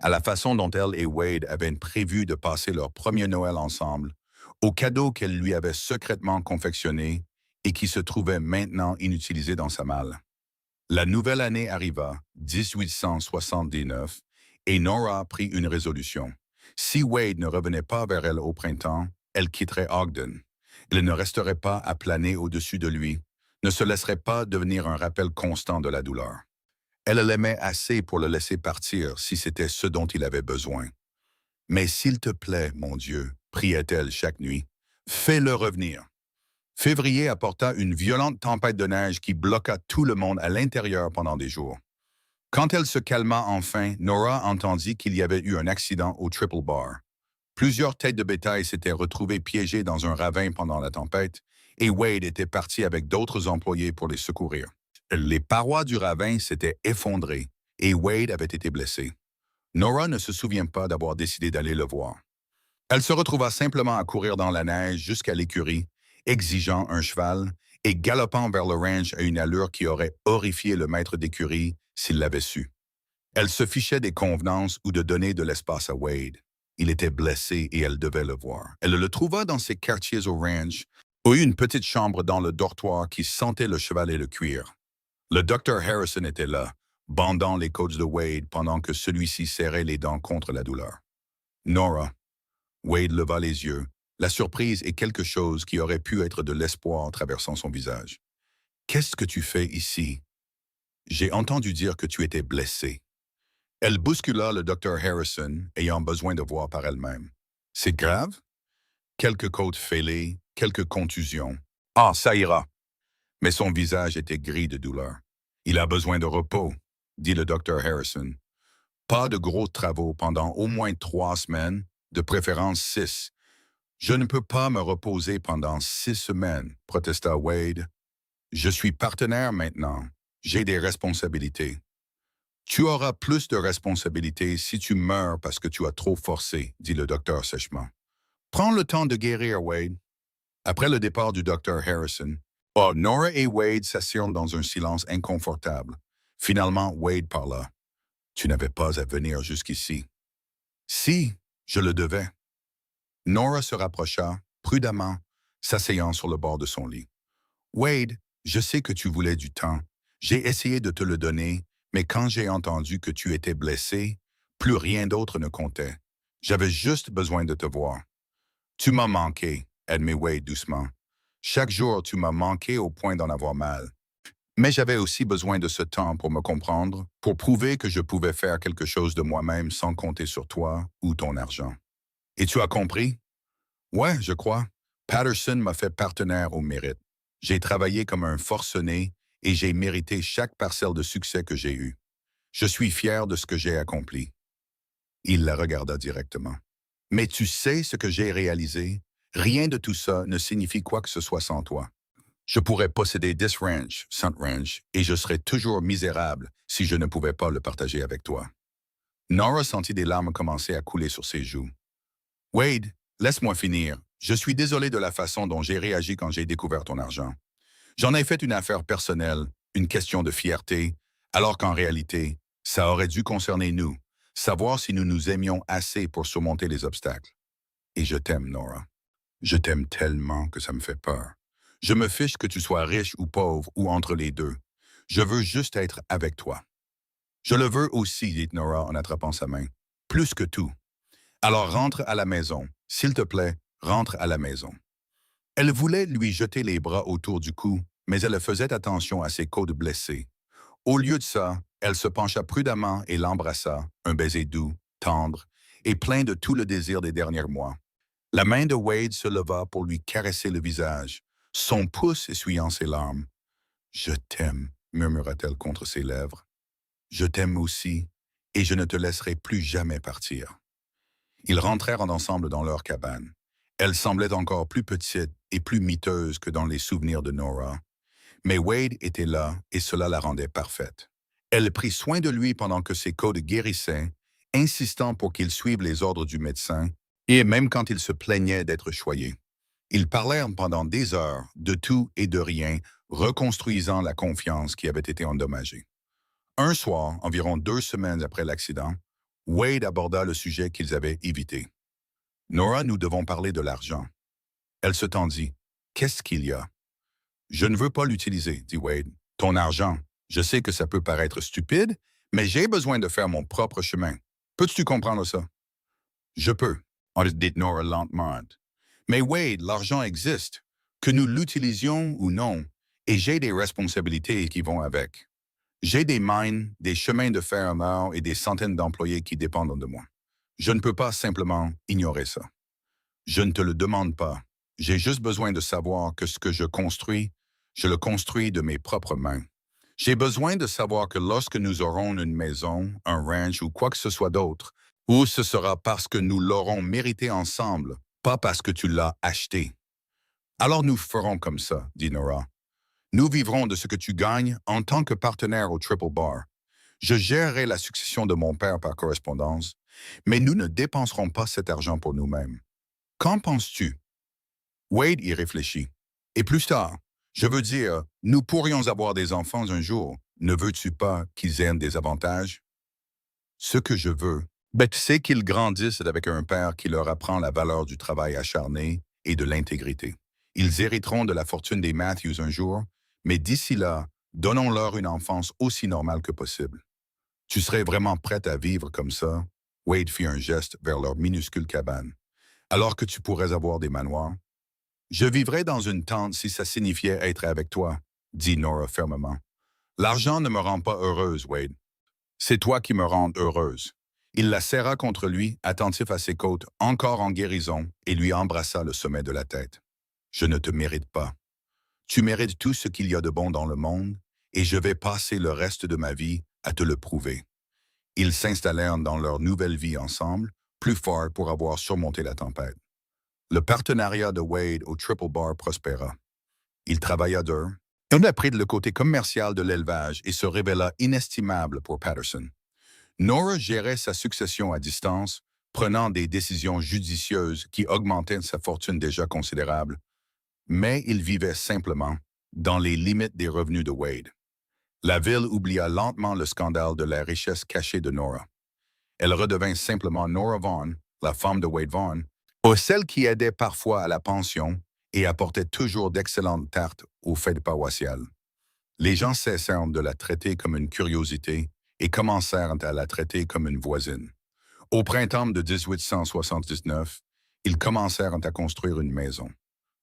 Speaker 1: à la façon dont elle et Wade avaient prévu de passer leur premier Noël ensemble, aux cadeaux qu'elle lui avait secrètement confectionnés et qui se trouvaient maintenant inutilisés dans sa malle. La nouvelle année arriva, 1879, et Nora prit une résolution. Si Wade ne revenait pas vers elle au printemps, elle quitterait Ogden. Elle ne resterait pas à planer au-dessus de lui, ne se laisserait pas devenir un rappel constant de la douleur. Elle l'aimait assez pour le laisser partir si c'était ce dont il avait besoin. Mais s'il te plaît, mon Dieu, priait-elle chaque nuit, fais-le revenir. Février apporta une violente tempête de neige qui bloqua tout le monde à l'intérieur pendant des jours. Quand elle se calma enfin, Nora entendit qu'il y avait eu un accident au Triple Bar. Plusieurs têtes de bétail s'étaient retrouvées piégées dans un ravin pendant la tempête, et Wade était parti avec d'autres employés pour les secourir. Les parois du ravin s'étaient effondrées, et Wade avait été blessé. Nora ne se souvient pas d'avoir décidé d'aller le voir. Elle se retrouva simplement à courir dans la neige jusqu'à l'écurie, exigeant un cheval et galopant vers le ranch à une allure qui aurait horrifié le maître d'écurie s'il l'avait su. Elle se fichait des convenances ou de donner de l'espace à Wade. Il était blessé et elle devait le voir. Elle le trouva dans ses quartiers au ranch, où une petite chambre dans le dortoir qui sentait le cheval et le cuir. Le docteur Harrison était là, bandant les côtes de Wade pendant que celui-ci serrait les dents contre la douleur. Nora. Wade leva les yeux, la surprise et quelque chose qui aurait pu être de l'espoir traversant son visage. « Qu'est-ce que tu fais ici? » « J'ai entendu dire que tu étais blessé. » Elle bouscula le docteur Harrison, ayant besoin de voir par elle-même. « C'est grave? » Quelques côtes fêlées, quelques contusions. « Ah, ça ira. » Mais son visage était gris de douleur. « Il a besoin de repos, » dit le docteur Harrison. « Pas de gros travaux pendant au moins 3 semaines, de préférence 6. Je ne peux pas me reposer pendant 6 semaines, protesta Wade. Je suis partenaire maintenant. J'ai des responsabilités. Tu auras plus de responsabilités si tu meurs parce que tu as trop forcé, dit le docteur sèchement. Prends le temps de guérir, Wade. Après le départ du docteur Harrison, Nora et Wade s'assirent dans un silence inconfortable. Finalement, Wade parla. Tu n'avais pas à venir jusqu'ici. Si, je le devais. Nora se rapprocha, prudemment, s'asseyant sur le bord de son lit. Wade, je sais que tu voulais du temps. J'ai essayé de te le donner, mais quand j'ai entendu que tu étais blessé, plus rien d'autre ne comptait. J'avais juste besoin de te voir. Tu m'as manqué, admet Wade doucement. Chaque jour, tu m'as manqué au point d'en avoir mal. Mais j'avais aussi besoin de ce temps pour me comprendre, pour prouver que je pouvais faire quelque chose de moi-même sans compter sur toi ou ton argent. Et tu as compris? Ouais, je crois. Patterson m'a fait partenaire au mérite. J'ai travaillé comme un forcené et j'ai mérité chaque parcelle de succès que j'ai eu. Je suis fier de ce que j'ai accompli. Il la regarda directement. Mais tu sais ce que j'ai réalisé? Rien de tout ça ne signifie quoi que ce soit sans toi. Je pourrais posséder 10 ranchs, 100 ranchs, et je serais toujours misérable si je ne pouvais pas le partager avec toi. Nora sentit des larmes commencer à couler sur ses joues. Wade, laisse-moi finir. Je suis désolé de la façon dont j'ai réagi quand j'ai découvert ton argent. J'en ai fait une affaire personnelle, une question de fierté, alors qu'en réalité, ça aurait dû concerner nous, savoir si nous nous aimions assez pour surmonter les obstacles. Et je t'aime, Nora. Je t'aime tellement que ça me fait peur. Je me fiche que tu sois riche ou pauvre ou entre les deux. Je veux juste être avec toi. Je le veux aussi, dit Nora en attrapant sa main. Plus que tout. Alors rentre à la maison. S'il te plaît, rentre à la maison. Elle voulait lui jeter les bras autour du cou, mais elle faisait attention à ses côtes blessées. Au lieu de ça, elle se pencha prudemment et l'embrassa, un baiser doux, tendre, et plein de tout le désir des derniers mois. La main de Wade se leva pour lui caresser le visage, son pouce essuyant ses larmes. « Je t'aime », murmura-t-elle contre ses lèvres. « Je t'aime aussi, et je ne te laisserai plus jamais partir. » Ils rentrèrent ensemble dans leur cabane. Elle semblait encore plus petite et plus miteuse que dans les souvenirs de Nora. Mais Wade était là et cela la rendait parfaite. Elle prit soin de lui pendant que ses côtes guérissaient, insistant pour qu'il suive les ordres du médecin, et même quand il se plaignait d'être choyé. Ils parlèrent pendant des heures de tout et de rien, reconstruisant la confiance qui avait été endommagée. Un soir, environ 2 semaines après l'accident, Wade aborda le sujet qu'ils avaient évité. Nora, nous devons parler de l'argent. Elle se tendit. Qu'est-ce qu'il y a? Je ne veux pas l'utiliser, dit Wade. Ton argent. Je sais que ça peut paraître stupide, mais j'ai besoin de faire mon propre chemin. Peux-tu comprendre ça? Je peux, dit Nora lentement. Mais Wade, l'argent existe. Que nous l'utilisions ou non, et j'ai des responsabilités qui vont avec. J'ai des mines, des chemins de fer à mort et des centaines d'employés qui dépendent de moi. Je ne peux pas simplement ignorer ça. Je ne te le demande pas. J'ai juste besoin de savoir que ce que je le construis de mes propres mains. J'ai besoin de savoir que lorsque nous aurons une maison, un ranch ou quoi que ce soit d'autre, ou ce sera parce que nous l'aurons mérité ensemble, pas parce que tu l'as acheté. Alors nous ferons comme ça, dit Nora. Nous vivrons de ce que tu gagnes en tant que partenaire au Triple Bar. Je gérerai la succession de mon père par correspondance, mais nous ne dépenserons pas cet argent pour nous-mêmes. Qu'en penses-tu? Wade y réfléchit. Et plus tard, je veux dire, nous pourrions avoir des enfants un jour. Ne veux-tu pas qu'ils aient des avantages? Ce que je veux, c'est qu'ils grandissent avec un père qui leur apprend la valeur du travail acharné et de l'intégrité. Ils hériteront de la fortune des Matthews un jour, mais d'ici là, donnons-leur une enfance aussi normale que possible. Tu serais vraiment prête à vivre comme ça? Wade fit un geste vers leur minuscule cabane. Alors que tu pourrais avoir des manoirs? Je vivrais dans une tente si ça signifiait être avec toi, dit Nora fermement. L'argent ne me rend pas heureuse, Wade. C'est toi qui me rends heureuse. Il la serra contre lui, attentif à ses côtes, encore en guérison, et lui embrassa le sommet de la tête. Je ne te mérite pas. Tu mérites tout ce qu'il y a de bon dans le monde, et je vais passer le reste de ma vie à te le prouver. Ils s'installèrent dans leur nouvelle vie ensemble, plus forts pour avoir surmonté la tempête. Le partenariat de Wade au Triple Bar prospéra. Il travailla dur. On apprit le côté commercial de l'élevage et se révéla inestimable pour Patterson. Nora gérait sa succession à distance, prenant des décisions judicieuses qui augmentaient sa fortune déjà considérable, mais il vivait simplement dans les limites des revenus de Wade. La ville oublia lentement le scandale de la richesse cachée de Nora. Elle redevint simplement Nora Vaughn, la femme de Wade Vaughn, ou celle qui aidait parfois à la pension et apportait toujours d'excellentes tartes aux fêtes paroissiales. Les gens cessèrent de la traiter comme une curiosité et commencèrent à la traiter comme une voisine. Au printemps de 1879, ils commencèrent à construire une maison.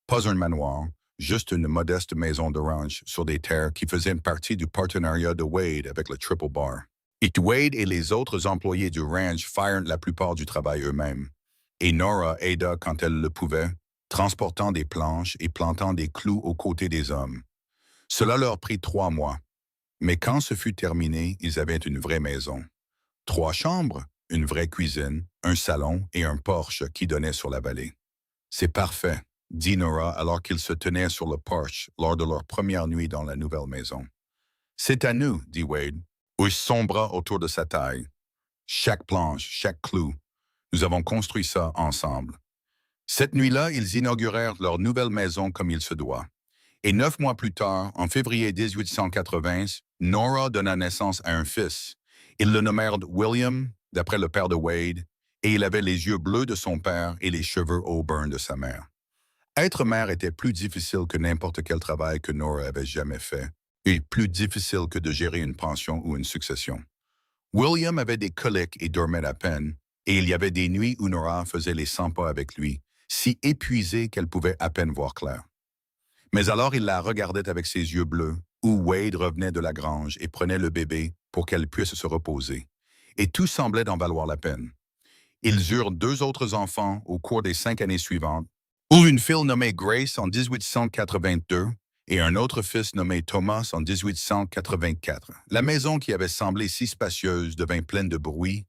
Speaker 1: Pas un manoir, juste une modeste maison de ranch sur des terres qui faisaient partie du partenariat de Wade avec le Triple Bar. Et Wade et les autres employés du ranch firent la plupart du travail eux-mêmes. Et Nora aida quand elle le pouvait, transportant des planches et plantant des clous aux côtés des hommes. Cela leur prit 3 mois. Mais quand ce fut terminé, ils avaient une vraie maison. 3 chambres, une vraie cuisine, un salon et un porche qui donnait sur la vallée. C'est parfait, dit Nora alors qu'ils se tenaient sur le porche lors de leur première nuit dans la nouvelle maison. C'est à nous, dit Wade, son bras autour de sa taille. Chaque planche, chaque clou. Nous avons construit ça ensemble. Cette nuit-là, ils inaugurèrent leur nouvelle maison comme il se doit. Et 9 mois plus tard, en février 1880, Nora donna naissance à un fils. Ils le nommèrent William, d'après le père de Wade, et il avait les yeux bleus de son père et les cheveux auburn de sa mère. Être mère était plus difficile que n'importe quel travail que Nora avait jamais fait, et plus difficile que de gérer une pension ou une succession. William avait des coliques et dormait à peine, et il y avait des nuits où Nora faisait les 100 pas avec lui, si épuisée qu'elle pouvait à peine voir clair. Mais alors il la regardait avec ses yeux bleus, où Wade revenait de la grange et prenait le bébé pour qu'elle puisse se reposer. Et tout semblait en valoir la peine. Ils eurent 2 autres enfants au cours des 5 années suivantes, ou une fille nommée Grace en 1882 et un autre fils nommé Thomas en 1884. La maison qui avait semblé si spacieuse devint pleine de bruit,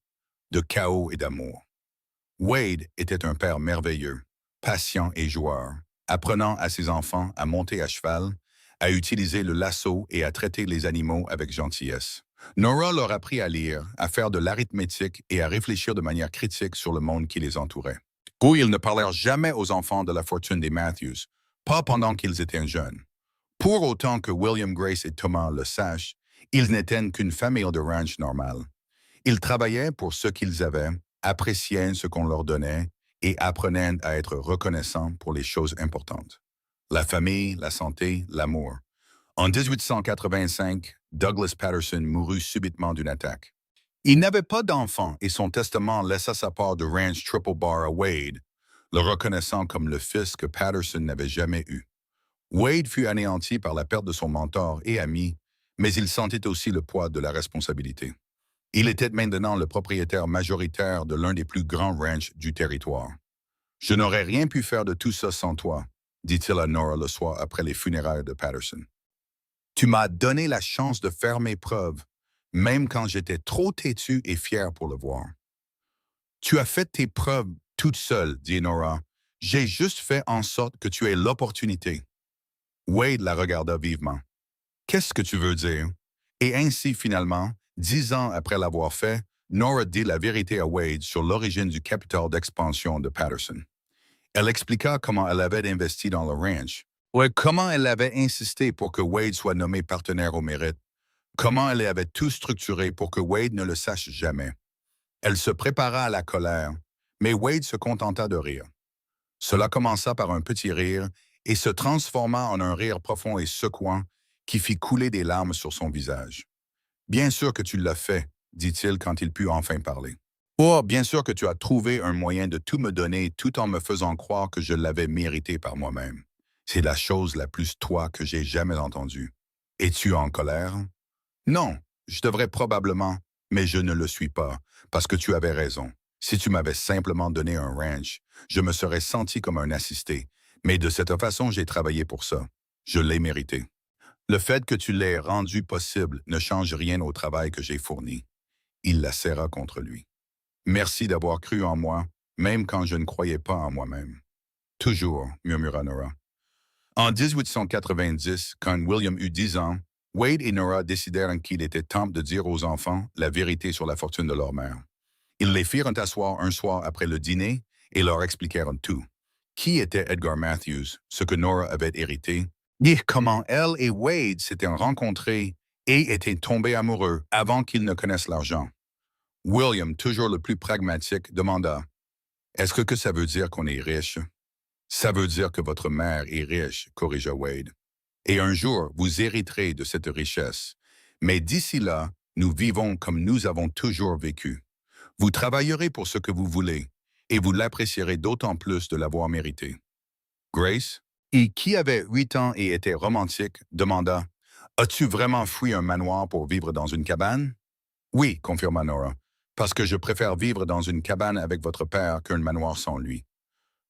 Speaker 1: de chaos et d'amour. Wade était un père merveilleux, patient et joueur, apprenant à ses enfants à monter à cheval, à utiliser le lasso et à traiter les animaux avec gentillesse. Nora leur apprit à lire, à faire de l'arithmétique et à réfléchir de manière critique sur le monde qui les entourait. Ils ne parlèrent jamais aux enfants de la fortune des Matthews, pas pendant qu'ils étaient jeunes. Pour autant que William, Grace et Thomas le sachent, ils n'étaient qu'une famille de ranch normale. Ils travaillaient pour ce qu'ils avaient, appréciaient ce qu'on leur donnait et apprenaient à être reconnaissants pour les choses importantes. La famille, la santé, l'amour. En 1885, Douglas Patterson mourut subitement d'une attaque. Il n'avait pas d'enfant et son testament laissa sa part de ranch Triple Bar à Wade, le reconnaissant comme le fils que Patterson n'avait jamais eu. Wade fut anéanti par la perte de son mentor et ami, mais il sentait aussi le poids de la responsabilité. Il était maintenant le propriétaire majoritaire de l'un des plus grands ranchs du territoire. « Je n'aurais rien pu faire de tout ça sans toi », dit-il à Nora le soir après les funérailles de Patterson. « Tu m'as donné la chance de faire mes preuves, même quand j'étais trop têtu et fier pour le voir. »« Tu as fait tes preuves toute seule, dit Nora. J'ai juste fait en sorte que tu aies l'opportunité. » Wade la regarda vivement. « Qu'est-ce que tu veux dire? » Et ainsi, finalement, 10 ans après l'avoir fait, Nora dit la vérité à Wade sur l'origine du capital d'expansion de Patterson. Elle expliqua comment elle avait investi dans le ranch, comment elle avait insisté pour que Wade soit nommé partenaire au mérite, comment elle avait tout structuré pour que Wade ne le sache jamais. Elle se prépara à la colère, mais Wade se contenta de rire. Cela commença par un petit rire et se transforma en un rire profond et secouant qui fit couler des larmes sur son visage. « Bien sûr que tu l'as fait, » dit-il quand il put enfin parler. « Oh, bien sûr que tu as trouvé un moyen de tout me donner tout en me faisant croire que je l'avais mérité par moi-même. C'est la chose la plus toi que j'ai jamais entendue. Es-tu en colère? » « Non, je devrais probablement, mais je ne le suis pas, parce que tu avais raison. Si tu m'avais simplement donné un ranch, je me serais senti comme un assisté, mais de cette façon, j'ai travaillé pour ça. Je l'ai mérité. Le fait que tu l'aies rendu possible ne change rien au travail que j'ai fourni. » Il la serra contre lui. « Merci d'avoir cru en moi, même quand je ne croyais pas en moi-même. »« Toujours, » murmura Nora. En 1890, quand William eut 10 ans, Wade et Nora décidèrent qu'il était temps de dire aux enfants la vérité sur la fortune de leur mère. Ils les firent asseoir un soir après le dîner et leur expliquèrent tout. Qui était Edgar Matthews, ce que Nora avait hérité, et comment elle et Wade s'étaient rencontrés et étaient tombés amoureux avant qu'ils ne connaissent l'argent. William, toujours le plus pragmatique, demanda « Est-ce que ça veut dire qu'on est riche? » « Ça veut dire que votre mère est riche, » corrigea Wade. « Et un jour, vous hériterez de cette richesse. Mais d'ici là, nous vivons comme nous avons toujours vécu. Vous travaillerez pour ce que vous voulez, et vous l'apprécierez d'autant plus de l'avoir mérité. » Grace, qui avait 8 ans et était romantique, demanda « As-tu vraiment fui un manoir pour vivre dans une cabane? » « Oui, » confirma Nora, « parce que je préfère vivre dans une cabane avec votre père qu'un manoir sans lui. »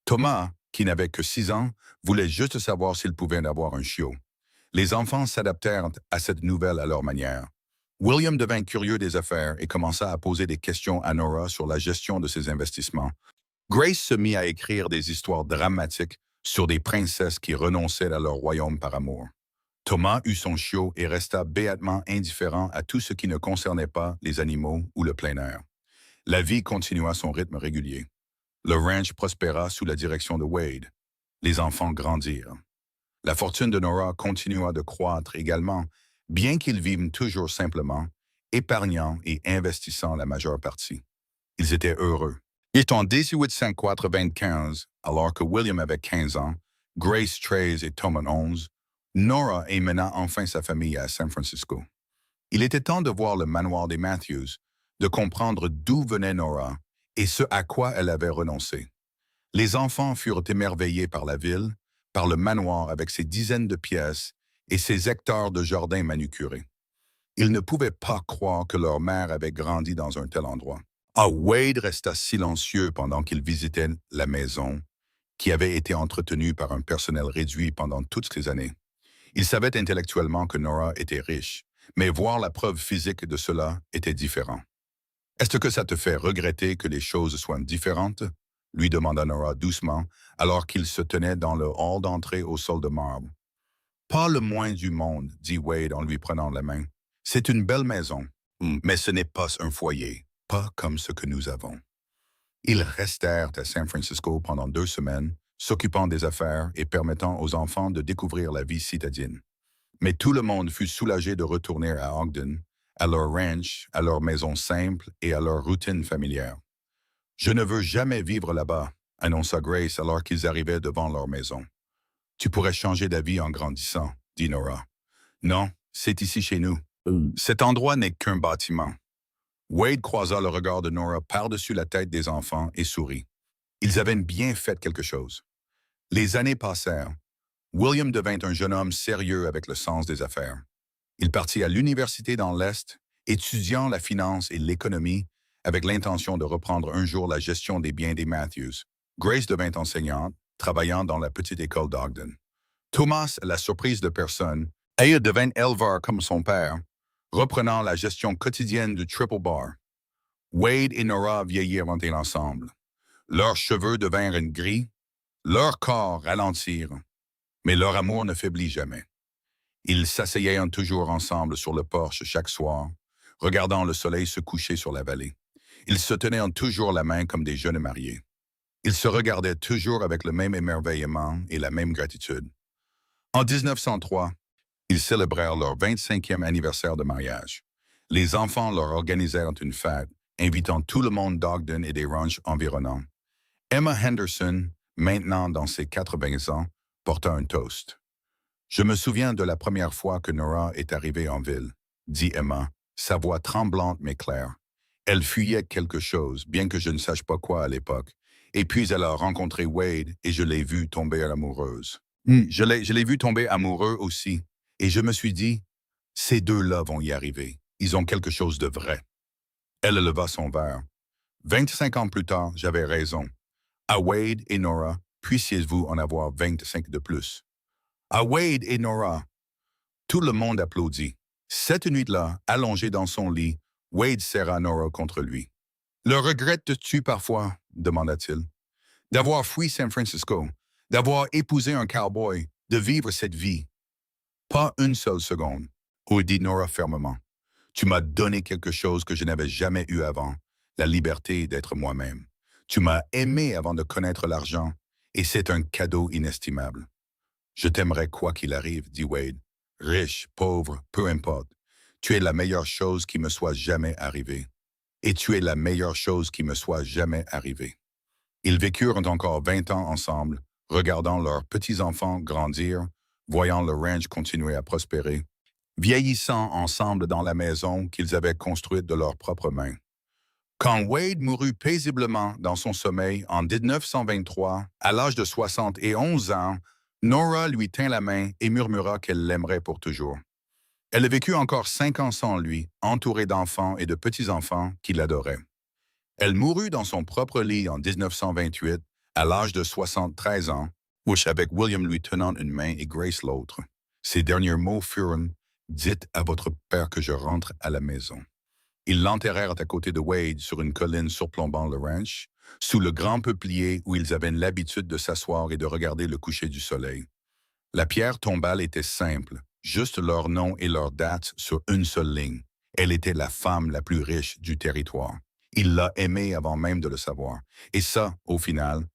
Speaker 1: Thomas, qui n'avait que 6 ans, voulait juste savoir s'il pouvait avoir un chiot. Les enfants s'adaptèrent à cette nouvelle à leur manière. William devint curieux des affaires et commença à poser des questions à Nora sur la gestion de ses investissements. Grace se mit à écrire des histoires dramatiques sur des princesses qui renonçaient à leur royaume par amour. Thomas eut son chiot et resta béatement indifférent à tout ce qui ne concernait pas les animaux ou le plein air. La vie continua son rythme régulier. Le ranch prospéra sous la direction de Wade. Les enfants grandirent. La fortune de Nora continua de croître également, bien qu'ils vivent toujours simplement, épargnant et investissant la majeure partie. Ils étaient heureux. Et en 1895, alors que William avait 15 ans, Grace 13 et Thomas 11, Nora mena enfin sa famille à San Francisco. Il était temps de voir le manoir des Matthews, de comprendre d'où venait Nora et ce à quoi elle avait renoncé. Les enfants furent émerveillés par la ville, par le manoir avec ses dizaines de pièces et ses hectares de jardins manucurés. Ils ne pouvaient pas croire que leur mère avait grandi dans un tel endroit. Wade resta silencieux pendant qu'il visitait la maison, qui avait été entretenue par un personnel réduit pendant toutes ces années. Il savait intellectuellement que Nora était riche, mais voir la preuve physique de cela était différent. « Est-ce que ça te fait regretter que les choses soient différentes? » lui demanda Nora doucement, alors qu'il se tenait dans le hall d'entrée au sol de marbre. « Pas le moins du monde, » dit Wade en lui prenant la main. « C'est une belle maison, mais ce n'est pas un foyer, pas comme ce que nous avons. » Ils restèrent à San Francisco pendant 2 semaines, s'occupant des affaires et permettant aux enfants de découvrir la vie citadine. Mais tout le monde fut soulagé de retourner à Ogden, à leur ranch, à leur maison simple et à leur routine familière. Je ne veux jamais vivre là-bas, annonça Grace alors qu'ils arrivaient devant leur maison. Tu pourrais changer d'avis en grandissant, dit Nora. Non, c'est ici chez nous. Cet endroit n'est qu'un bâtiment. Wade croisa le regard de Nora par-dessus la tête des enfants et sourit. Ils avaient bien fait quelque chose. Les années passèrent. William devint un jeune homme sérieux avec le sens des affaires. Il partit à l'université dans l'Est, étudiant la finance et l'économie, avec l'intention de reprendre un jour la gestion des biens des Matthews. Grace devint enseignante, travaillant dans la petite école d'Ogden. Thomas, à la surprise de personne, devint éleveur comme son père, reprenant la gestion quotidienne du Triple Bar. Wade et Nora vieillirent ensemble. Leurs cheveux devinrent gris, leurs corps ralentirent, mais leur amour ne faiblit jamais. Ils s'asseyaient toujours ensemble sur le porche chaque soir, regardant le soleil se coucher sur la vallée. Ils se tenaient toujours la main comme des jeunes mariés. Ils se regardaient toujours avec le même émerveillement et la même gratitude. En 1903, ils célébrèrent leur 25e anniversaire de mariage. Les enfants leur organisèrent une fête, invitant tout le monde d'Ogden et des ranchs environnants. Emma Henderson, maintenant dans ses 80 ans, porta un toast. Je me souviens de la première fois que Nora est arrivée en ville, dit Emma, sa voix tremblante mais claire. Elle fuyait quelque chose, bien que je ne sache pas quoi à l'époque. Et puis elle a rencontré Wade et je l'ai vue tomber amoureuse. Je l'ai vue tomber amoureux aussi. Et je me suis dit, ces deux-là vont y arriver. Ils ont quelque chose de vrai. Elle leva son verre. 25 ans plus tard, j'avais raison. À Wade et Nora, puissiez-vous en avoir 25 de plus. À Wade et Nora. Tout le monde applaudit. Cette nuit-là, allongé dans son lit, Wade serra Nora contre lui. Le regrettes-tu parfois, demanda-t-il, d'avoir fui San Francisco, d'avoir épousé un cowboy, de vivre cette vie? Pas une seule seconde, dit Nora fermement. Tu m'as donné quelque chose que je n'avais jamais eu avant, la liberté d'être moi-même. Tu m'as aimé avant de connaître l'argent, et c'est un cadeau inestimable. Je t'aimerai quoi qu'il arrive, dit Wade. Riche, pauvre, peu importe. Tu es la meilleure chose qui me soit jamais arrivée. Et tu es la meilleure chose qui me soit jamais arrivée. Ils vécurent encore 20 ans ensemble, regardant leurs petits-enfants grandir, voyant le ranch continuer à prospérer, vieillissant ensemble dans la maison qu'ils avaient construite de leurs propres mains. Quand Wade mourut paisiblement dans son sommeil en 1923, à l'âge de 71 ans, Nora lui tint la main et murmura qu'elle l'aimerait pour toujours. Elle a vécu encore 5 ans sans lui, entourée d'enfants et de petits-enfants qui l'adoraient. Elle mourut dans son propre lit en 1928, à l'âge de 73 ans, avec William lui tenant une main et Grace l'autre. Ses derniers mots furent « Dites à votre père que je rentre à la maison ». Ils l'enterrèrent à côté de Wade sur une colline surplombant le ranch, sous le grand peuplier où ils avaient l'habitude de s'asseoir et de regarder le coucher du soleil. La pierre tombale était simple, juste leur nom et leur date sur une seule ligne. Elle était la femme la plus riche du territoire. Il l'a aimée avant même de le savoir. Et ça, au final,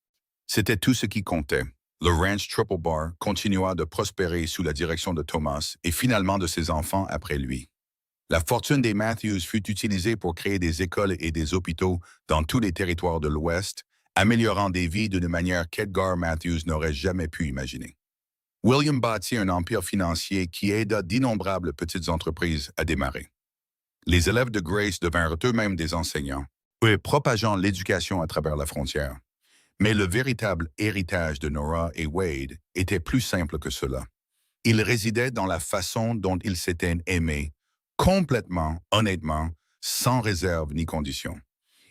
Speaker 1: c'était tout ce qui comptait. Le ranch Triple Bar continua de prospérer sous la direction de Thomas et finalement de ses enfants après lui. La fortune des Matthews fut utilisée pour créer des écoles et des hôpitaux dans tous les territoires de l'Ouest, améliorant des vies d'une manière qu'Edgar Matthews n'aurait jamais pu imaginer. William bâtit un empire financier qui aida d'innombrables petites entreprises à démarrer. Les élèves de Grace devinrent eux-mêmes des enseignants, propageant l'éducation à travers la frontière. Mais le véritable héritage de Nora et Wade était plus simple que cela. Il résidait dans la façon dont ils s'étaient aimés, complètement, honnêtement, sans réserve ni condition.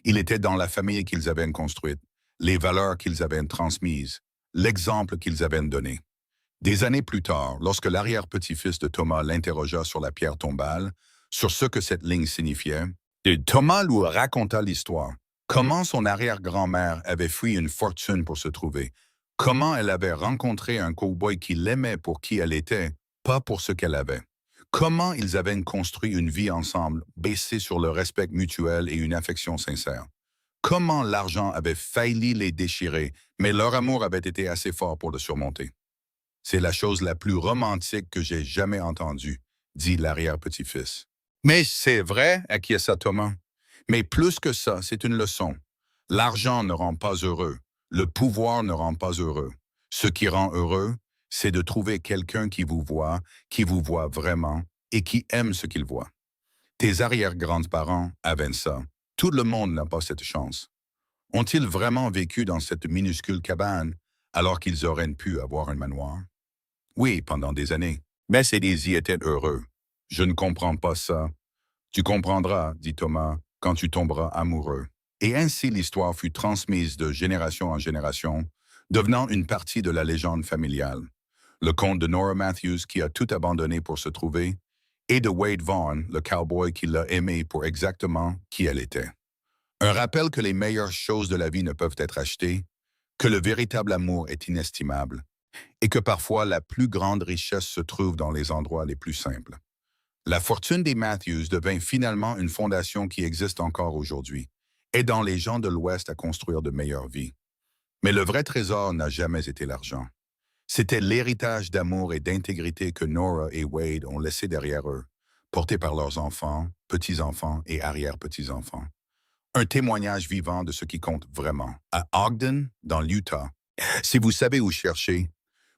Speaker 1: Il était dans la famille qu'ils avaient construite, les valeurs qu'ils avaient transmises, l'exemple qu'ils avaient donné. Des années plus tard, lorsque l'arrière-petit-fils de Thomas l'interrogea sur la pierre tombale, sur ce que cette ligne signifiait, Thomas lui raconta l'histoire. Comment son arrière-grand-mère avait fui une fortune pour se trouver. Comment elle avait rencontré un cow-boy qui l'aimait pour qui elle était, pas pour ce qu'elle avait. Comment ils avaient construit une vie ensemble, basée sur le respect mutuel et une affection sincère. Comment l'argent avait failli les déchirer, mais leur amour avait été assez fort pour le surmonter. C'est la chose la plus romantique que j'ai jamais entendue, dit l'arrière-petit-fils. Mais c'est vrai, acquiesça Thomas. Mais plus que ça, c'est une leçon. L'argent ne rend pas heureux. Le pouvoir ne rend pas heureux. Ce qui rend heureux, c'est de trouver quelqu'un qui vous voit vraiment et qui aime ce qu'il voit. Tes arrière-grands-parents avaient ça. Tout le monde n'a pas cette chance. Ont-ils vraiment vécu dans cette minuscule cabane alors qu'ils auraient pu avoir un manoir? Oui, pendant des années. Mais ils y étaient heureux. Je ne comprends pas ça. Tu comprendras, dit Thomas, quand tu tomberas amoureux. Et ainsi l'histoire fut transmise de génération en génération, devenant une partie de la légende familiale. Le conte de Nora Matthews qui a tout abandonné pour se trouver, et de Wade Vaughn, le cowboy qui l'a aimé pour exactement qui elle était. Un rappel que les meilleures choses de la vie ne peuvent être achetées, que le véritable amour est inestimable, et que parfois la plus grande richesse se trouve dans les endroits les plus simples. La fortune des Matthews devint finalement une fondation qui existe encore aujourd'hui, aidant les gens de l'Ouest à construire de meilleures vies. Mais le vrai trésor n'a jamais été l'argent. C'était l'héritage d'amour et d'intégrité que Nora et Wade ont laissé derrière eux, porté par leurs enfants, petits-enfants et arrière-petits-enfants. Un témoignage vivant de ce qui compte vraiment. À Ogden, dans l'Utah, si vous savez où chercher,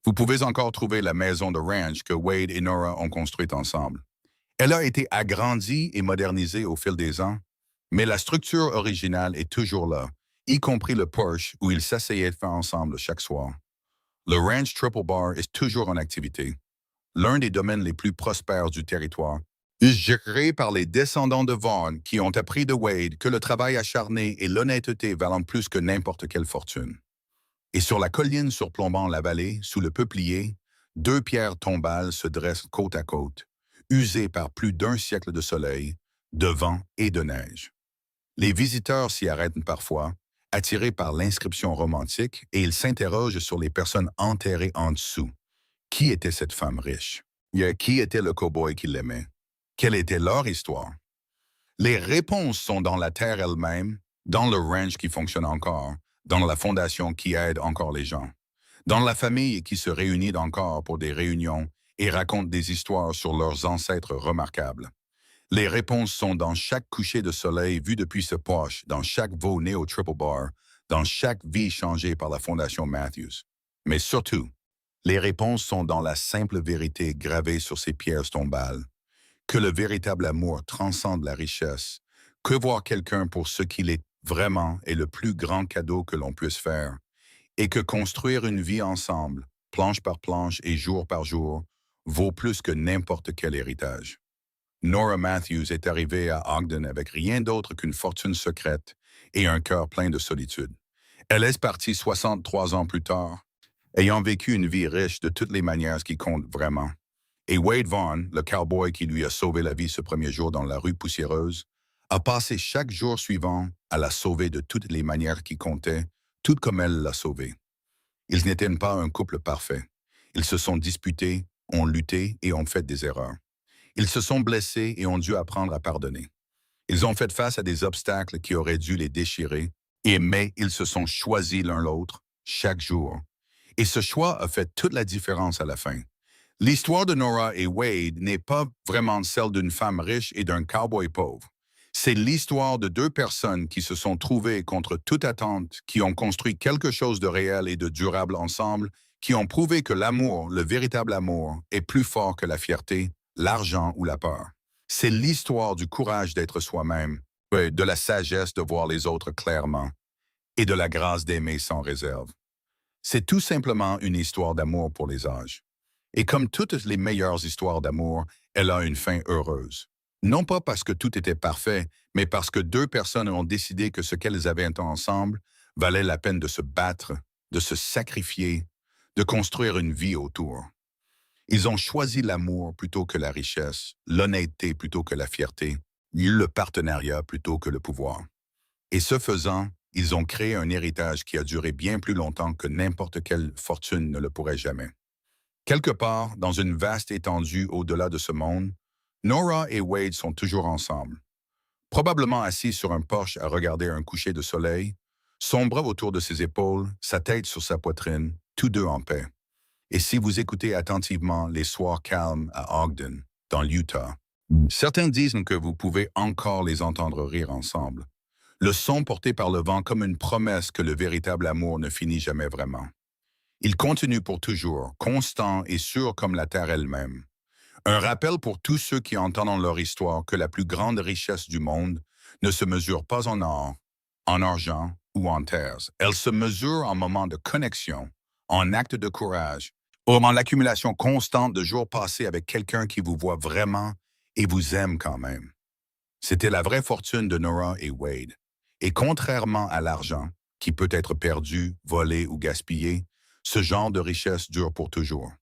Speaker 1: vous pouvez encore trouver la maison de ranch que Wade et Nora ont construite ensemble. Elle a été agrandie et modernisée au fil des ans, mais la structure originale est toujours là, y compris le porche où ils s'asseyaient faire ensemble chaque soir. Le Ranch Triple Bar est toujours en activité, l'un des domaines les plus prospères du territoire, géré par les descendants de Vaughn qui ont appris de Wade que le travail acharné et l'honnêteté valent plus que n'importe quelle fortune. Et sur la colline surplombant la vallée, sous le peuplier, deux pierres tombales se dressent côte à côte, usées par plus d'un siècle de soleil, de vent et de neige. Les visiteurs s'y arrêtent parfois, attirés par l'inscription romantique, et ils s'interrogent sur les personnes enterrées en dessous. Qui était cette femme riche? Qui était le cow-boy qui l'aimait? Quelle était leur histoire? Les réponses sont dans la terre elle-même, dans le ranch qui fonctionne encore, dans la fondation qui aide encore les gens, dans la famille qui se réunit encore pour des réunions et raconte des histoires sur leurs ancêtres remarquables. Les réponses sont dans chaque coucher de soleil vu depuis ce poche, dans chaque veau né au Triple Bar, dans chaque vie changée par la Fondation Matthews. Mais surtout, les réponses sont dans la simple vérité gravée sur ces pierres tombales, que le véritable amour transcende la richesse, que voir quelqu'un pour ce qu'il est vraiment est le plus grand cadeau que l'on puisse faire, et que construire une vie ensemble, planche par planche et jour par jour, vaut plus que n'importe quel héritage. Nora Matthews est arrivée à Ogden avec rien d'autre qu'une fortune secrète et un cœur plein de solitude. Elle est partie 63 ans plus tard, ayant vécu une vie riche de toutes les manières qui comptent vraiment. Et Wade Vaughn, le cowboy qui lui a sauvé la vie ce premier jour dans la rue poussiéreuse, a passé chaque jour suivant à la sauver de toutes les manières qui comptaient, tout comme elle l'a sauvée. Ils n'étaient pas un couple parfait. Ils se sont disputés, ont lutté et ont fait des erreurs. Ils se sont blessés et ont dû apprendre à pardonner. Ils ont fait face à des obstacles qui auraient dû les déchirer, mais ils se sont choisis l'un l'autre chaque jour. Et ce choix a fait toute la différence à la fin. L'histoire de Nora et Wade n'est pas vraiment celle d'une femme riche et d'un cowboy pauvre. C'est l'histoire de deux personnes qui se sont trouvées contre toute attente, qui ont construit quelque chose de réel et de durable ensemble, qui ont prouvé que l'amour, le véritable amour, est plus fort que la fierté, l'argent ou la peur. C'est l'histoire du courage d'être soi-même, de la sagesse de voir les autres clairement et de la grâce d'aimer sans réserve. C'est tout simplement une histoire d'amour pour les âges. Et comme toutes les meilleures histoires d'amour, elle a une fin heureuse. Non pas parce que tout était parfait, mais parce que deux personnes ont décidé que ce qu'elles avaient ensemble valait la peine de se battre, de se sacrifier, de construire une vie autour. Ils ont choisi l'amour plutôt que la richesse, l'honnêteté plutôt que la fierté, le partenariat plutôt que le pouvoir. Et ce faisant, ils ont créé un héritage qui a duré bien plus longtemps que n'importe quelle fortune ne le pourrait jamais. Quelque part, dans une vaste étendue au-delà de ce monde, Nora et Wade sont toujours ensemble. Probablement assis sur un porche à regarder un coucher de soleil, son bras autour de ses épaules, sa tête sur sa poitrine, tous deux en paix. Et si vous écoutez attentivement les soirs calmes à Ogden, dans l'Utah, certains disent que vous pouvez encore les entendre rire ensemble. Le son porté par le vent comme une promesse que le véritable amour ne finit jamais vraiment. Il continue pour toujours, constant et sûr comme la terre elle-même. Un rappel pour tous ceux qui entendent leur histoire que la plus grande richesse du monde ne se mesure pas en or, en argent ou en terres. Elle se mesure en moments de connexion, en actes de courage, ou en l'accumulation constante de jours passés avec quelqu'un qui vous voit vraiment et vous aime quand même. C'était la vraie fortune de Nora et Wade. Et contrairement à l'argent, qui peut être perdu, volé ou gaspillé, ce genre de richesse dure pour toujours,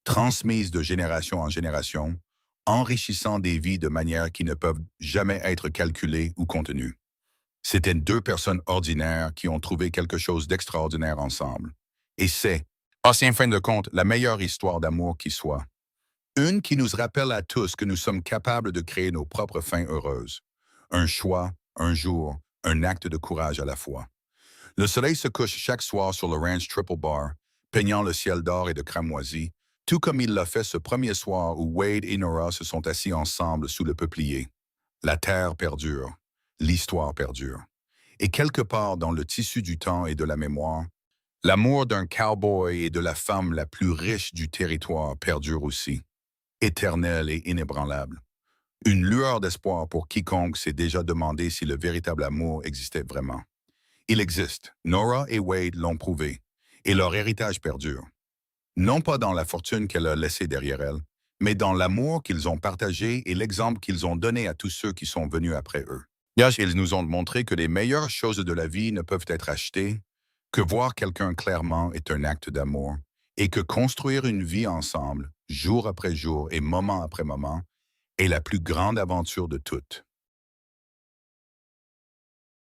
Speaker 1: transmise de génération en génération, enrichissant des vies de manière qui ne peuvent jamais être calculées ou contenues. C'étaient deux personnes ordinaires qui ont trouvé quelque chose d'extraordinaire ensemble. Et c'est, aussi en fin de compte, la meilleure histoire d'amour qui soit. Une qui nous rappelle à tous que nous sommes capables de créer nos propres fins heureuses. Un choix, un jour, un acte de courage à la fois. Le soleil se couche chaque soir sur le ranch Triple Bar, peignant le ciel d'or et de cramoisi, tout comme il l'a fait ce premier soir où Wade et Nora se sont assis ensemble sous le peuplier. La terre perdure, l'histoire perdure. Et quelque part dans le tissu du temps et de la mémoire, l'amour d'un cowboy et de la femme la plus riche du territoire perdure aussi, éternel et inébranlable. Une lueur d'espoir pour quiconque s'est déjà demandé si le véritable amour existait vraiment. Il existe, Nora et Wade l'ont prouvé, et leur héritage perdure. Non pas dans la fortune qu'elle a laissée derrière elle, mais dans l'amour qu'ils ont partagé et l'exemple qu'ils ont donné à tous ceux qui sont venus après eux. Ils nous ont montré que les meilleures choses de la vie ne peuvent être achetées, que voir quelqu'un clairement est un acte d'amour, et que construire une vie ensemble, jour après jour et moment après moment, est la plus grande aventure de toutes.